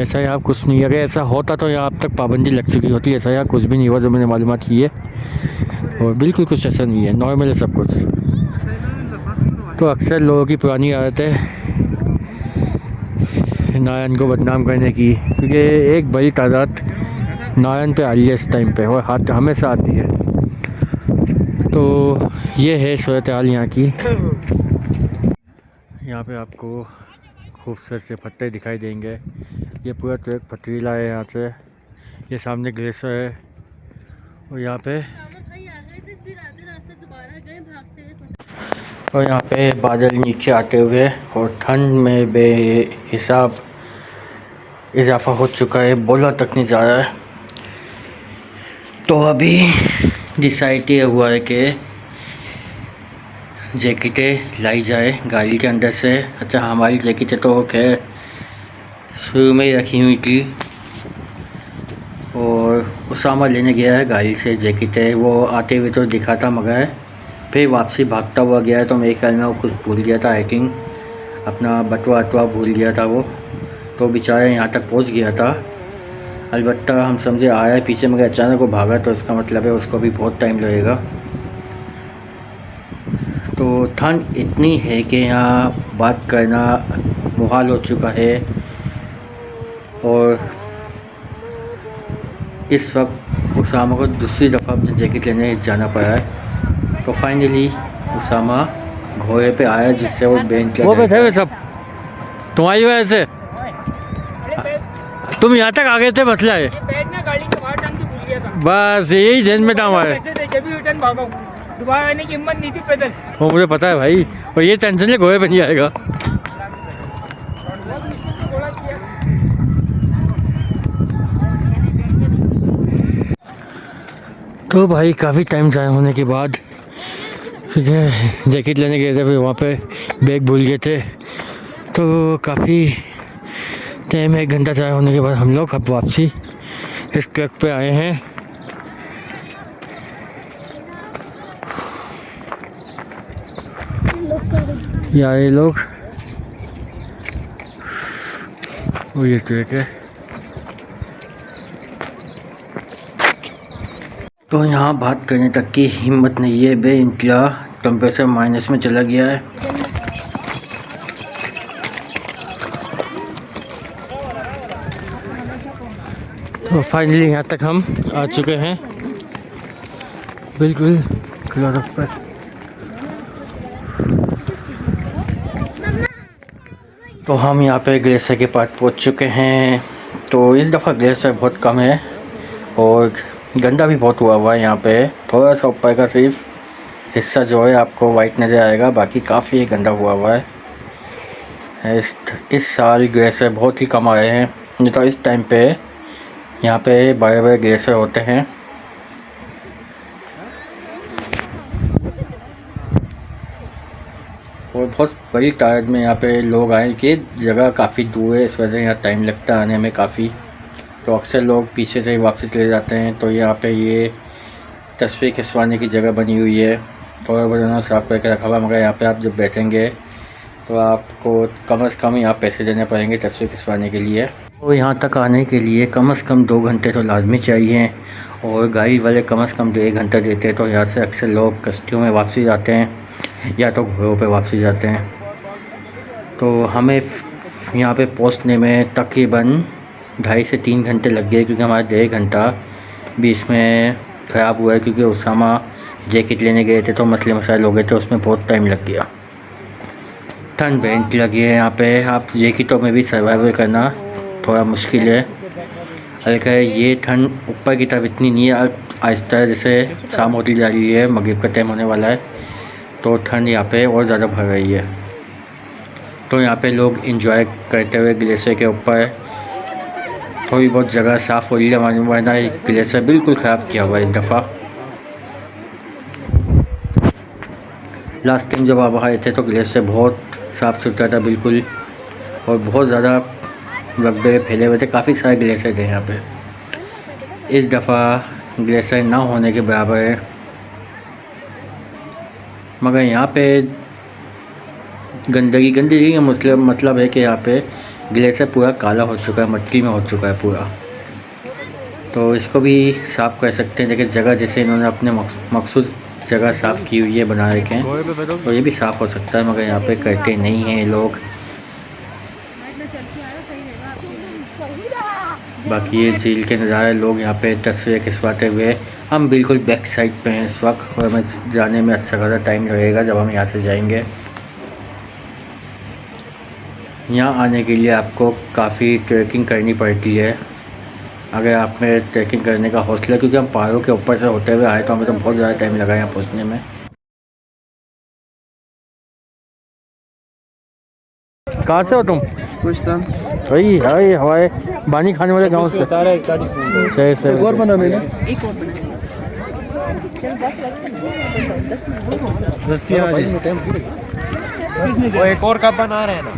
ऐसा यहाँ कुछ नहीं है, अगर ऐसा होता तो यहाँ अब तक पाबंदी लग चुकी होती। ऐसा यहाँ कुछ भी नहीं हुआ जो मैंने मालूमात की है, और बिल्कुल कुछ ऐसा नहीं है, नॉर्मल है सब कुछ। तो अक्सर लोगों की पुरानी आदत है नारायण को बदनाम करने की, क्योंकि एक बड़ी तादाद नारायण पे आ रही है इस टाइम पे, और हाथ हमेशा आती है। तो ये है सूरत हाल यहाँ की। यहाँ पे आपको खूबसूरत से पत्ते दिखाई देंगे। ये पूरा तो एक पथरीला है यहाँ से। ये सामने ग्लेशियर है, और यहाँ पे और यहाँ पे बादल नीचे आते हुए, और ठंड में बेहिसाब इजाफा हो चुका है, बोला तक नहीं जा रहा है। तो अभी डिसाइड ये हुआ है कि जैकेटें लाई जाए गाड़ी के अंदर से। अच्छा, हमारी जैकेटें तो खैर शुरू में ही रखी हुई थी, और उसामा लेने गया है गाड़ी से जैकेटें। वो आते हुए तो दिखा था, मगर फिर वापसी भागता हुआ गया है। तो मेरे ख्याल में वो कुछ भूल गया था, आई थिंक अपना बटवा अटवा भूल गया था वो। तो बेचारा यहाँ तक पहुँच गया था। अलबत्ता हम समझे आया है पीछे, मगर अचानक वो भागा, तो इसका मतलब है उसको भी बहुत टाइम लगेगा। तो ठंड इतनी है कि यहाँ बात करना मुहाल हो चुका है, और इस वक्त उसामा को दूसरी दफ़ा अपनी जैकेट लेने जाना पड़ा है। तो फाइनली उसामा घोड़े पे आया, जिससे वो बैंड किया। वो बैठे हुए सब तुम्हारी वजह से तुम यहाँ तक आ गए थे, मसला है। बस यही जहन में था हमारे, दोबारा आने की हिम्मत नहीं थी पैदल। वो मुझे पता है भाई, और ये टेंशन है घोड़े पे नहीं आएगा। तो भाई काफ़ी टाइम ज़ाया होने के बाद, ठीक है, जैकेट लेने गए थे, फिर वहाँ पे बैग भूल गए थे। तो काफ़ी टाइम, 1 घंटा ज़ाया होने के बाद हम लोग अब वापसी इस ट्रक पे आए हैं। ये लोग, वो ये ट्रक है। तो यहाँ बात करने तक की हिम्मत नहीं है, बे इंतला टेम्परेचर माइनस में चला गया है। तो फाइनली यहाँ तक हम आ चुके हैं, बिल्कुल खुला रख पर। तो हम यहाँ पे ग्लेशियर के पास पहुँच चुके हैं। तो इस दफ़ा ग्लेशियर बहुत कम है, और गंदा भी बहुत हुआ है। यहाँ पे थोड़ा सा ऊपर का सिर्फ हिस्सा जो है आपको वाइट नज़र आएगा, बाकी काफ़ी गंदा हुआ है। इस साल ग्लेशियर बहुत ही कम आए हैं, नहीं तो इस टाइम पे यहाँ पे बड़े बड़े ग्लेशियर होते हैं। और बहुत बड़ी तादाद में यहाँ पे लोग आए कि जगह काफ़ी दूर है, इस वजह से यहाँ टाइम लगता है आने में काफ़ी। तो अक्सर लोग पीछे से ही वापस चले जाते हैं। तो यहाँ पे ये तस्वीर खिंचवाने की जगह बनी हुई है, थोड़ा बहुत उन्होंने साफ़ करके रखा हुआ, मगर यहाँ पे आप जब बैठेंगे तो आपको कम से कम यहाँ पैसे देने पड़ेंगे तस्वीर खिंचवाने के लिए। तो यहाँ तक आने के लिए कम से कम 2 घंटे तो लाजमी चाहिए, और गाड़ी वाले कम से कम 1 घंटा देते हैं। तो यहाँ से अक्सर लोग कश्तियों में वापसी जाते हैं, या तो घोड़ों पे वापसी जाते हैं। तो हमें यहाँ पे पहुँचने में तकरीबन 2.5 से 3 घंटे लग गए, क्योंकि हमारा 1.5 घंटा बीच में ख़राब हुआ है, क्योंकि उसामा जैकेट लेने गए थे तो मसले मसाइल हो गए थे, उसमें बहुत टाइम लग गया। ठंड बैंड लगी है यहाँ पे, आप जैकेटों में भी सर्वाइवल करना थोड़ा मुश्किल है। हल्का है, ये ठंड ऊपर की तरफ इतनी नहीं है, आहिस्ता है, जैसे शाम होती जा रही है, मगरिब का टाइम होने वाला है, तो ठंड यहाँ पे और ज़्यादा बढ़ रही है। तो यहाँ पे लोग एंजॉय करते हुए ग्लेशियर के ऊपर, थोड़ी बहुत जगह साफ़ हो रही है, वरना ग्लेशियर बिल्कुल ख़राब किया हुआ है इस दफ़ा। लास्ट टाइम जब आप आए थे तो ग्लेशियर बहुत साफ़ सुथरा था बिल्कुल, और बहुत ज़्यादा रकबे फैले हुए थे, काफ़ी सारे ग्लेशियर थे यहाँ पे। इस दफ़ा ग्लेशियर ना होने के बराबर है, मगर यहाँ पे गंदगी का मतलब है कि यहाँ पे ग्लेशियर पूरा काला हो चुका है, मट्टी में हो चुका है पूरा। तो इसको भी साफ़ कर सकते हैं। देखिए जगह जैसे इन्होंने अपने मकसूद जगह साफ़ की हुई है, बना रखे हैं, तो ये भी साफ़ हो सकता है, मगर यहाँ पे करते नहीं हैं लोग। बाकी ये झील के नज़ारे लोग यहाँ पे तस्वीरें खिंचवाते हुए। हम बिल्कुल बैक साइड पे हैं इस वक्त, और हमें जाने में अच्छा खासा टाइम लगेगा जब हम यहाँ से जाएंगे। यहाँ आने के लिए आपको काफ़ी ट्रैकिंग करनी पड़ती है, अगर आप में ट्रैकिंग करने का हौसला, क्योंकि हम पहाड़ों के ऊपर से होते हुए आए तो हमें तो बहुत ज़्यादा टाइम लगा यहाँ पहुँचने में। कहाँ से हो तुम? वही हाय हवाए बानी खाने वाले गांव से। सही सही और बना लेना, एक और बना वो एक और कप बना रहे हैं ना।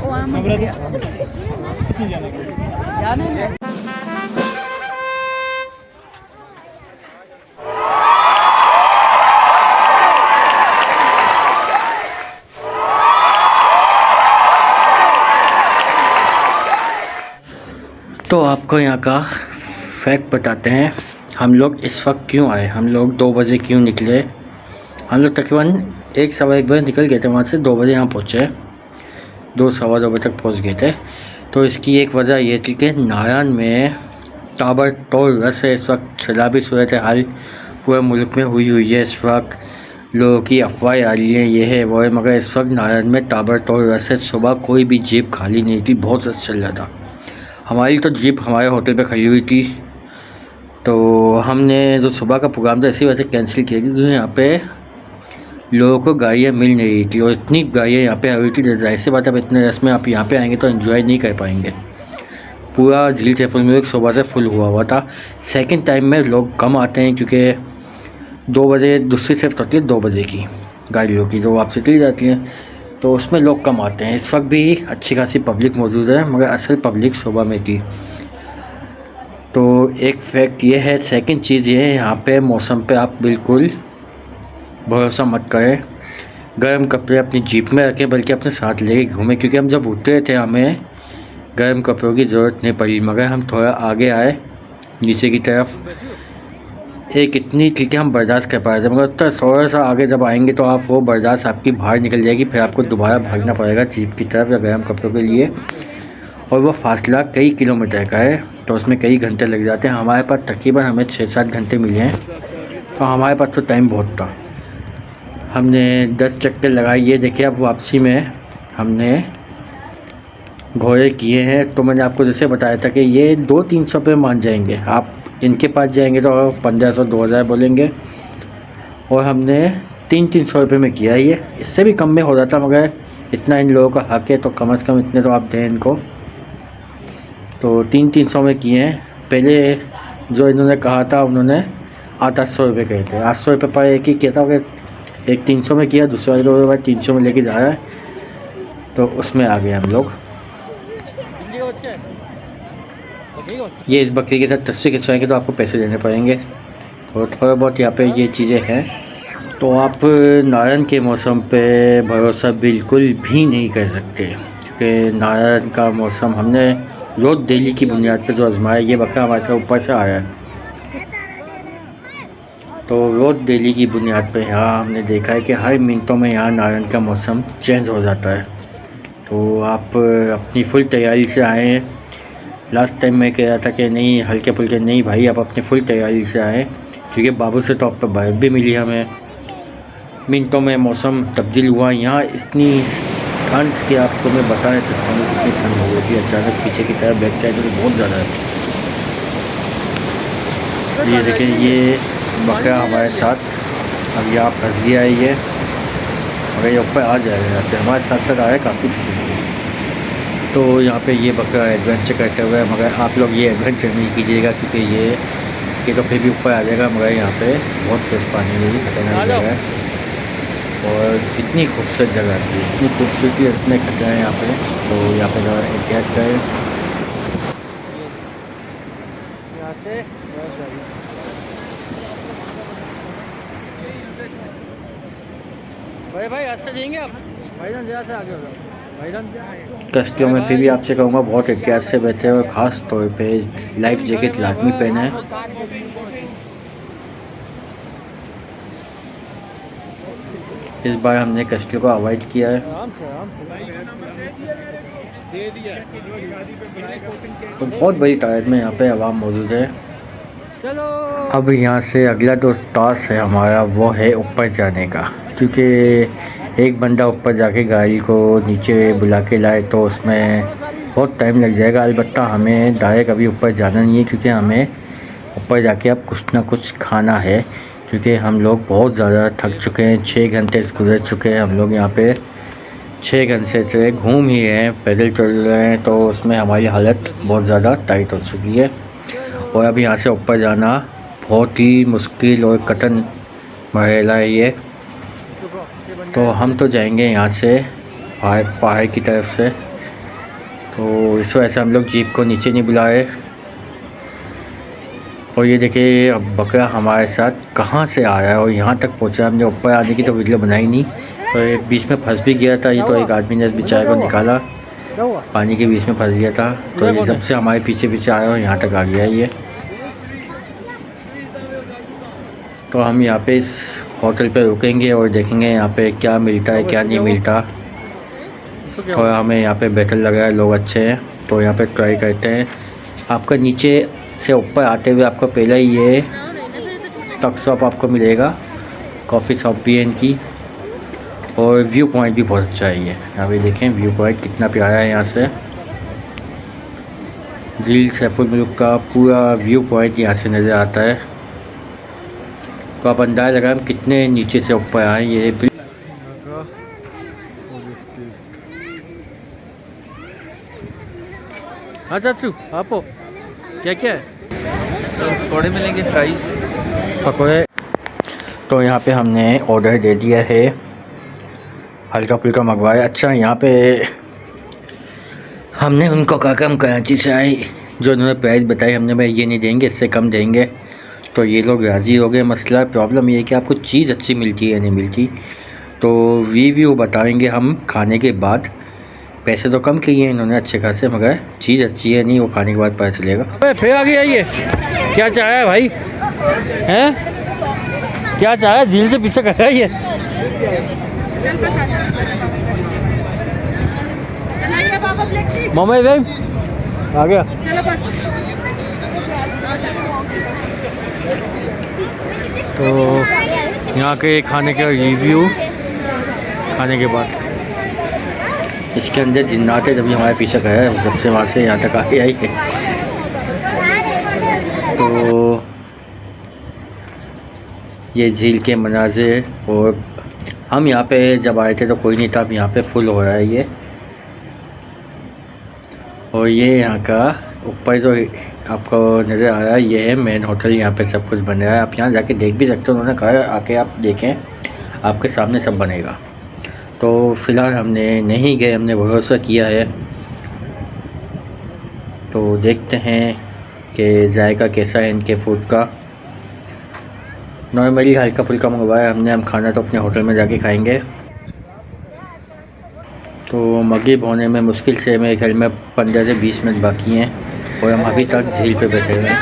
तो आपको यहाँ का फैक्ट बताते हैं, हम लोग इस वक्त क्यों आए, हम लोग 2 बजे क्यों निकले। हम लोग तकरीबन 1-1:15 बजे निकल गए थे वहाँ से, 2 बजे यहाँ पहुँचे, 2-2:15 बजे तक पहुँच गए थे। तो इसकी एक वजह ये थी कि नारायण में ताबड़तोड़ रस है इस वक्त, शराबी सूरत हाल पूरे मुल्क में हुई है इस वक्त, लोगों की अफवाहें आ रही हैं, ये है वो है, मगर इस वक्त नारायण में ताबड़तोड़ रस है। सुबह कोई भी जीप खाली नहीं थी, बहुत रस चल रहा था। हमारी तो जीप हमारे होटल पे खड़ी हुई थी, तो हमने जो सुबह का प्रोग्राम था इसी वजह से कैंसिल किया, क्योंकि यहाँ पे लोगों को गाड़ियाँ मिल नहीं रही थी, और इतनी गाड़ियाँ यहाँ पे आ रही थी, जाहिर सी बात है, अब इतने रस में आप यहाँ पे आएंगे तो एंजॉय नहीं कर पाएंगे। पूरा झील सैफुल मुल्क सुबह से फुल हुआ था। सेकंड टाइम में लोग कम आते हैं, क्योंकि 2 बजे दूसरी शिफ्ट होती है 2 बजे की गाड़ियों की, जो वापसी चली जाती हैं, तो उसमें लोग कम आते हैं। इस वक्त भी अच्छी खासी पब्लिक मौजूद है, मगर असल पब्लिक सुबह में थी। तो एक फैक्ट ये है। सेकंड चीज़ ये है, यहाँ पे मौसम पे आप बिल्कुल भरोसा मत करें, गर्म कपड़े अपनी जीप में रखें, बल्कि अपने साथ लेके घूमें, क्योंकि हम जब उतरे थे हमें गर्म कपड़ों की ज़रूरत नहीं पड़ी, मगर हम थोड़ा आगे आए नीचे की तरफ, एक इतनी थी कि हम बर्दाश्त कर पा रहे थे, मगर तो थोड़ा सा आगे जब आएंगे तो आप वो बर्दाश्त आपकी बाहर निकल जाएगी, फिर आपको दोबारा भागना पड़ेगा जीप की तरफ या गर्म कपड़ों के लिए, और वो फासला कई किलोमीटर का है, तो उसमें कई घंटे लग जाते हैं। हमारे पास तकरीबन हमें 6-7 घंटे मिले हैं, तो हमारे पास तो टाइम बहुत था। हमने 10 चक्कर लगाए। ये देखिए अब वापसी में हमने घोड़े किए हैं, तो मैंने आपको जैसे बताया था कि ये 200-300 रुपये मान जाएंगे, आप इनके पास जाएंगे तो 1500-2000 बोलेंगे, और हमने 300-300 रुपये में किया। ये इससे भी कम में हो जाता, मगर इतना इन लोगों का हक है तो कम से कम इतने तो आप दें इनको। तो 300-300 में किए हैं। पहले जो इन्होंने कहा था उन्होंने 800 रुपये कहे थे, 800 रुपये पर एक ही किया था, अगर एक 300 में किया, दूसरे वाले को 300 में लेके जा रहा है, तो उसमें आ गए हम लोग। ये इस बकरी के साथ तस्वीर खिंचवाएंगे तो आपको पैसे देने पड़ेंगे, तो थोड़ा बहुत यहाँ पे ये चीज़ें हैं। तो आप नारायण के मौसम पे भरोसा बिल्कुल भी नहीं कर सकते, क्योंकि नारायण का मौसम हमने रोज़ डेली की बुनियाद पे जो आजमाया, ये बकरा हमारे साथ ऊपर से आया है, तो रोज़ डेली की बुनियाद पे यहाँ हमने देखा है कि हर मिनटों में यहाँ नारायण का मौसम चेंज हो जाता है। तो आप अपनी फुल तैयारी से आएँ। लास्ट टाइम मैं कह रहा था कि नहीं हल्के फुल्के, नहीं भाई आप अपनी फुल तैयारी से आएँ, क्योंकि बाबू से तो आप पर बाइक भी मिली हमें। मिनटों में मौसम तब्दील हुआ। यहाँ इतनी ठंड कि आपको मैं बता नहीं सकता हूँ कितनी ठंड हो गई थी अचानक, पीछे की तरफ बैक साइड तो बहुत ज़्यादा है। ये देखें, ये बकरा हमारे साथ अब यहाँ फंस गया है ये, अगर ये ऊपर आ जाएगा यहाँ से, हमारे साथ साथ आया काफ़ी पीछे। तो यहाँ पे ये बकरा एडवेंचर करते हुए, मगर आप लोग ये एडवेंचर नहीं कीजिएगा, क्योंकि ये तो फिर भी ऊपर आ जाएगा, मगर यहाँ पे बहुत तेज़ पानी है, ये खतरनाक जगह है, और इतनी खूबसूरत जगह थी, इतनी खूबसूरती, इतने खतरे हैं यहाँ पे, तो यहाँ पे ज़रा एहतियात करें। यहाँ से भाई रास्ता देंगे आप, भाई जहाँ से आगे होगा। कश्तियों में फिर भी आपसे कहूँगा बहुत एहतियात से बैठे और ख़ास तौर पे लाइफ जैकेट लाजमी पहना है। इस बार हमने कश्तियों को अवॉइड किया है। तो बहुत बड़ी तादाद में यहाँ पे आवाम मौजूद है। अब यहाँ से अगला जो टास्क है हमारा वो है ऊपर जाने का, क्योंकि एक बंदा ऊपर जाके गाड़ी को नीचे बुला के लाए तो उसमें बहुत टाइम लग जाएगा। अलबत्ता हमें डायरेक्ट अभी ऊपर जाना नहीं है, क्योंकि हमें ऊपर जाके अब कुछ ना कुछ खाना है, क्योंकि हम लोग बहुत ज़्यादा थक चुके हैं। 6 घंटे गुजर चुके हैं हम लोग यहाँ पे, 6 घंटे से घूम ही रहे हैं, पैदल चल रहे हैं, तो उसमें हमारी हालत बहुत ज़्यादा टाइट हो चुकी है। और अब यहाँ से ऊपर जाना बहुत ही मुश्किल और कठिन मरहला है ये। तो हम तो जाएंगे यहाँ से पहाड़ की तरफ से, तो इस वजह से हम लोग जीप को नीचे नहीं बुलाए। और ये देखिए अब बकरा हमारे साथ कहाँ से आया है और यहाँ तक पहुँचा। हमने ऊपर आने की तो वीडियो बनाई नहीं, तो ये बीच में फंस भी गया था। ये तो एक आदमी ने इस बेचारे को निकाला, पानी के बीच में फंस गया था, तो ये सबसे हमारे पीछे पीछे आया और यहाँ तक आ गया ये। तो हम यहाँ पे इस होटल पे रुकेंगे और देखेंगे यहाँ पे क्या मिलता है क्या नहीं मिलता। और हमें यहाँ पे बेहतर लग रहा है, लोग अच्छे हैं, तो यहाँ पे ट्राई करते हैं। आपका नीचे से ऊपर आते हुए आपको पहले ही ये टक शॉप आपको मिलेगा, कॉफ़ी शॉप भी है इनकी, और व्यू पॉइंट भी बहुत अच्छा है ये। यहाँ पे देखें व्यू पॉइंट कितना प्यारा है। यहाँ से झील सैफुल मुल्क का पूरा व्यू पॉइंट यहाँ से नज़र आता है। तो आप अंदाज़ा लगाएं हम कितने नीचे से ऊपर आए। ये हाँ चाचू आपो क्या क्या है? पकौड़े मिलेंगे, फ्राइज़, पकौड़े। तो यहाँ पे हमने ऑर्डर दे दिया है, हल्का फुल्का मंगवाया। अच्छा यहाँ पे हमने उनको कहा कि हम कराची से आए, जो उन्होंने प्राइस बताई हमने भाई ये नहीं देंगे, इससे कम देंगे, तो ये लोग राज़ी हो गए। मसला प्रॉब्लम ये है कि आपको चीज़ अच्छी मिलती है या नहीं मिलती, तो रिव्यू बताएंगे हम खाने के बाद। पैसे तो कम किए हैं इन्होंने अच्छे खासे, मगर चीज़ अच्छी है नहीं वो खाने के बाद पता चलेगा। फिर आ गया ये क्या चाहा है भाई? हैं क्या चाहा है? झील से पीछे कर रहा है ये। मम्मी भाई आ गया। तो यहाँ के खाने का रिव्यू खाने के बाद। इसके अंदर जिन्नात है, जब हमारे पीछे गया है जब से वहाँ से यहाँ तक आ गया ही है। तो ये झील के मनाज़िर, और हम यहाँ पे जब आए थे तो कोई नहीं था, अब यहाँ पे फुल हो रहा है ये। और ये यहाँ का ऊपर जो आपको नज़र आ रहा है ये है मेन होटल। यहाँ पे सब कुछ बन रहा है, आप यहाँ जाके देख भी सकते हो। उन्होंने कहा आके आप देखें, आपके सामने सब बनेगा। तो फ़िलहाल हमने नहीं गए, हमने भरोसा किया है, तो देखते हैं कि जायका कैसा है इनके फूड का। नॉर्मली हल्का फुल्का मंगवाया हमने, हम खाना तो अपने होटल में जाके खाएंगे। तो मगरिब होने में मुश्किल से मेरे ख्याल में 15 से 20 मिनट बाकी हैं, और हम अभी तक झील पे बैठे हुए हैं।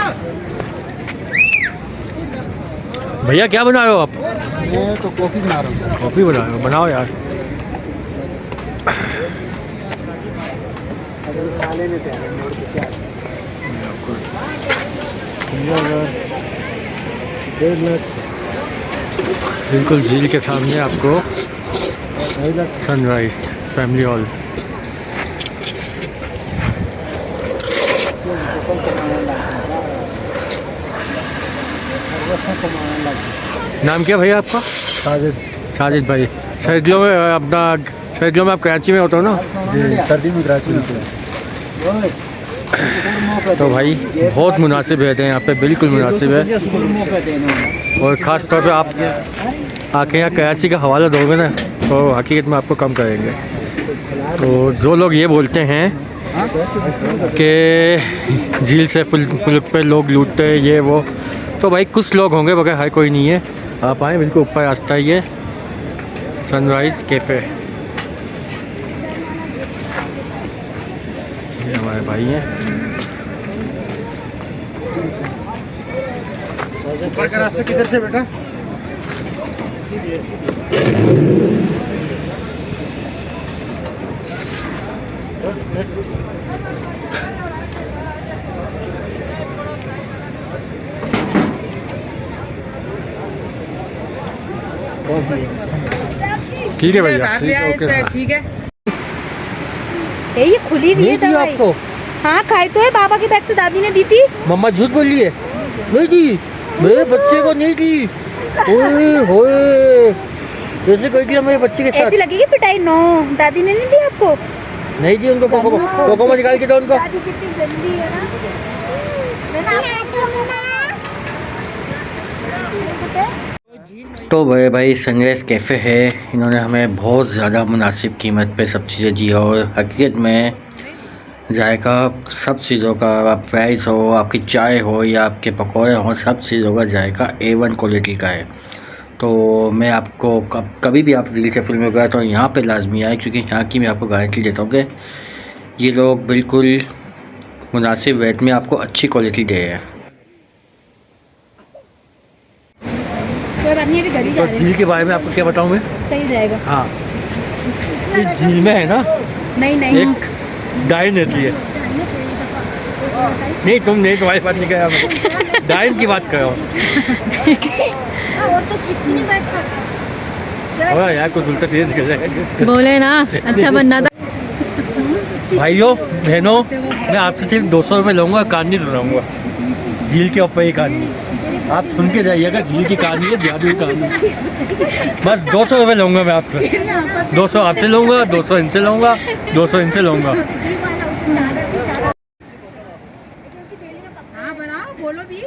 भैया क्या बना रहे हो आप? मैं तो कॉफ़ी बना रहा हूँ। कॉफ़ी बना रहे हो? बनाओ यार। बिल्कुल झील के सामने आपको सनराइज फैमिली हॉल। नाम क्या भैया आपका? साजिद। साजिद भाई। सर्दियों में अपना सर्दियों में आप कराची में होते हो ना? जी, सर्दी में कराची में होते हैं। तो भाई बहुत मुनासिब रहते हैं यहाँ पे, बिल्कुल मुनासिब है। और ख़ास तौर पे आप आके यहाँ कराची का हवाला दोगे ना तो हकीकत में आपको कम करेंगे। तो जो लोग ये बोलते हैं कि झील से मुल्क पे लोग लूटते हैं ये वो, तो भाई कुछ लोग होंगे मगर हर कोई नहीं है। आप आएँ, बिल्कुल ऊपर रास्ता ही है, सनराइज़ कैफ़े। हमारे भाई हैं। ऊपर का रास्ता किधर से बेटा? ठीक है भैया, ओके सर। ठीक है ये खुली हुई है नहीं दी दवाई। आपको? हाँ खाई तो है, बाबा के बैग से दादी ने दी थी। मम्मा झूठ बोली है, नहीं दी, मेरे बच्चे को नहीं दी। ओए होए, ऐसे कोई किया मेरे बच्चे के साथ? ऐसी लगेगी पिटाई। नो, दादी ने नहीं दी आपको। नहीं दी उनको, कोको में निकाल के दो उनको। दादी कितनी गंदी है ना। तो बड़े भाई सनराइज़ कैफ़े है, इन्होंने हमें बहुत ज़्यादा मुनासिब कीमत पे सब चीज़ें दी और हकीकत में जायका सब चीज़ों का, आप फ्राइज़ हो, आपकी चाय हो या आपके पकौड़े हो, सब चीज़ों का जायका A1 क्वालिटी का है। तो मैं आपको कभी भी आप दिल्ली सैफुल में गए तो यहाँ पे लाजमी आए, क्योंकि यहाँ की मैं आपको गारंटी देता हूँ कि ये लोग बिल्कुल मुनासिब रेट में आपको अच्छी क्वालिटी दे रहे हैं। कोई बात नहीं, अभी घर ही जा तो रहे हैं। झील के बारे में आपको क्या बताऊँ मैं? सही जाएगा। हाँ, इस झील में है ना नहीं एक डाइन रहती है। नहीं तुम नहीं, तुम्हारी बात नहीं कहा मैं, डाइन की बात कर रहा हूँ। और यार कुछ उल्टा सीधे निकल जाएगा। बोले ना अच्छा बनना था। भाइयों बहनों, मैं आपसे सिर्फ 200 रुपये लूँगा, कहानी सुनाऊँगा झील के ऊपर ही कहानी। आप सुन के जाइएगा, झील की कहानी है, जादू की कहानी। बस 200 रुपये लूँगा मैं आपसे, 200 आपसे लूँगा, 200 इनसे लूँगा, 200 इनसे लूँगा। हाँ बनाओ, बोलो भी।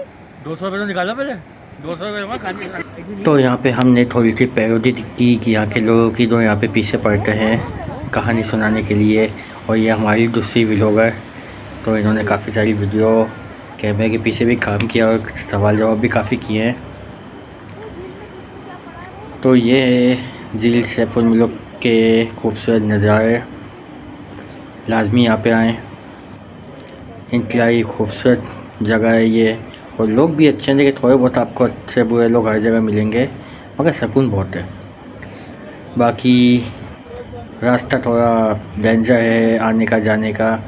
200 रुपये तो निकालो पहले, 200 रुपये लूँगा कहानी। तो यहाँ पे हमने थोड़ी सी पैरोडी की कि यहाँ के लोगों की जो यहाँ पे पीछे पड़ते हैं कहानी सुनाने के लिए, और ये हमारी दूसरी व्लॉगर, तो इन्होंने काफ़ी सारी वीडियो कैमरे के पीछे भी काम किया और सवाल जवाब भी काफ़ी किए हैं। तो ये है झील सैफुल मुल्क के खूबसूरत नज़ारे, लाजमी यहाँ पे आएँ, इंतहाई खूबसूरत जगह है ये, और लोग भी अच्छे हैं। देखिए थोड़े बहुत आपको अच्छे बुरे लोग हर जगह मिलेंगे, मगर सुकून बहुत है। बाकी रास्ता थोड़ा डेंजर है आने का जाने का,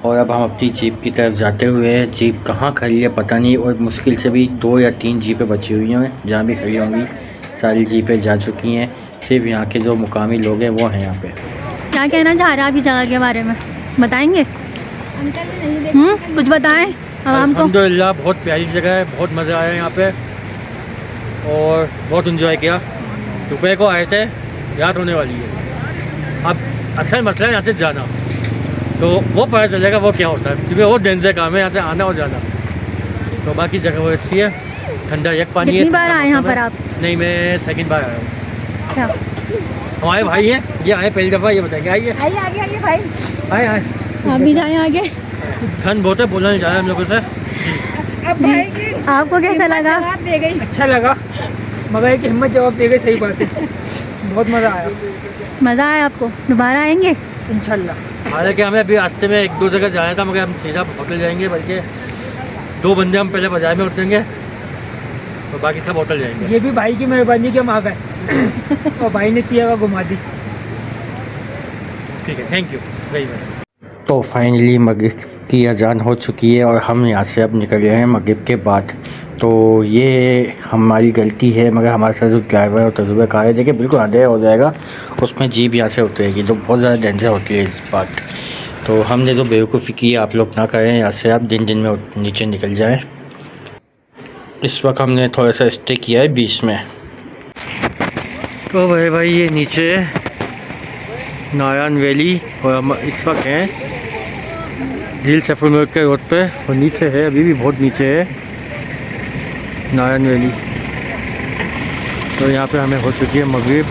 और अब हम अपनी जीप की तरफ जाते हुए, जीप कहाँ खड़ी है पता नहीं, और मुश्किल से भी 2 या 3 जीपें बची हुई हैं, जहाँ भी खड़ी होंगी सारी जीपें जा चुकी हैं। सिर्फ यहाँ के जो मुकामी लोग हैं वो हैं यहाँ पे। क्या कहना चाह रहा है अभी जगह के बारे में, बताएंगे? कुछ बताएं आवाम को। अल्हम्दुलिल्लाह बहुत प्यारी जगह है, बहुत मज़ा आया यहाँ पे और बहुत इन्जॉय किया। दोपहर को आए थे, रात होने वाली है। अब असल मसला है यहाँ से जाना, तो वो पता चलेगा वो क्या होता है, क्योंकि वो डेंजर काम है यहाँ से आना और जाना। तो बाकी जगह वो अच्छी है, ठंडा एक पानी है। कितनी बार आए यहाँ पर आप? नहीं, मैं सेकंड बार आया हूँ। अच्छा, हमारे भाई हैं, ये आए पहली दफ़ा, ये बताएंगे। आइए आइए आगे आइए भाई। आए आए। आप भी जाएं आगे। ठंड बहुत है, बोलना नहीं चाह रहा हम लोगों से। अब भाई की आपको कैसा लगा? जवाब दे गई। अच्छा लगा, मगर एक हिम्मत जवाब दे गई, सही बात है। बहुत मज़ा आया, मज़ा आया आपको? दोबारा आएंगे? इंशाल्लाह। हालांकि हमें अभी रास्ते में 1-2 जगह जाना था, मगर हम सीधा होटल जाएंगे, बल्कि 2 बंदे हम पहले बाजार में उतरेंगे, तो बाकी सब होटल जाएंगे। ये भी भाई की मेहरबानी के हम आ गए और भाई ने तिया घुमा दी। ठीक है, थैंक यू वेरी मच। तो फाइनली मगरिब की अजान हो चुकी है और हम यहाँ से अब निकल रहे हैं मगरिब के बाद। तो ये हमारी गलती है, मगर हमारे साथ जो ड्राइवर और तजुर्बेकार है, देखिए बिल्कुल अंधेरा हो जाएगा, उसमें जीप यहाँ से उतरेगी, तो बहुत ज़्यादा डेंजर होती है इस बात। तो हमने जो बेवकूफ़ी की है आप लोग ना करें, यहाँ से आप दिन में नीचे निकल जाएं। इस वक्त हमने थोड़ा सा स्टे किया है बीच में। तो भाई ये नीचे नारायण वैली, और हम इस वक्त हैं झील सैफुल मुल्क के रोड पे, और नीचे है, अभी भी बहुत नीचे है नारायण वैली। तो यहाँ पे हमें हो चुकी है मगरिब।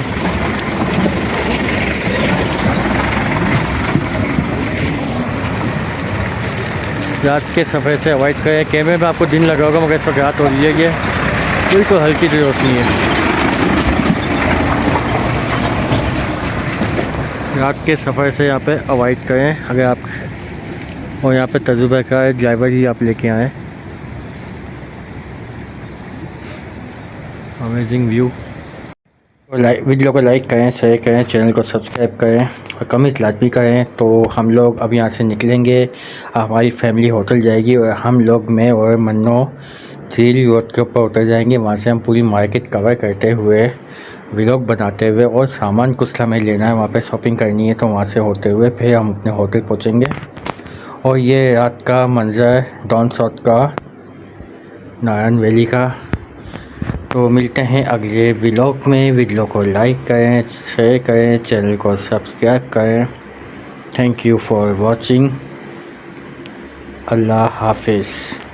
रात के सफ़र से अवॉइड करें। कैमरे में आपको दिन लगा होगा, मगर इस वक्त रात हो रही है, ये बिल्कुल हल्की सी रोशनी है। रात के सफ़र से यहाँ पे अवॉइड करें। अगर आप और यहाँ पे तजुर्बा का ड्राइवर ही आप लेके आए। Amazing view. वीडियो को लाइक करें, शेयर करें, चैनल को सब्सक्राइब करें और कमेंट लाजमी करें। तो हम लोग अब यहाँ से निकलेंगे, हमारी फैमिली होटल जाएगी और हम लोग मैं और मन्नो झील रोड के ऊपर उतर जाएंगे। वहाँ से हम पूरी मार्केट कवर करते हुए व्लॉग बनाते हुए, और सामान कुछ हमें लेना है, वहाँ पे शॉपिंग करनी है, तो वहाँ से होते हुए फिर हम अपने होटल पहुँचेंगे। और ये रात का मंज़र डॉन साउथ का, नारायण वैली का। तो मिलते हैं अगले व्लॉग में। वीडियो को लाइक करें, शेयर करें, चैनल को सब्सक्राइब करें। Thank you for watching. Allah हाफिज़।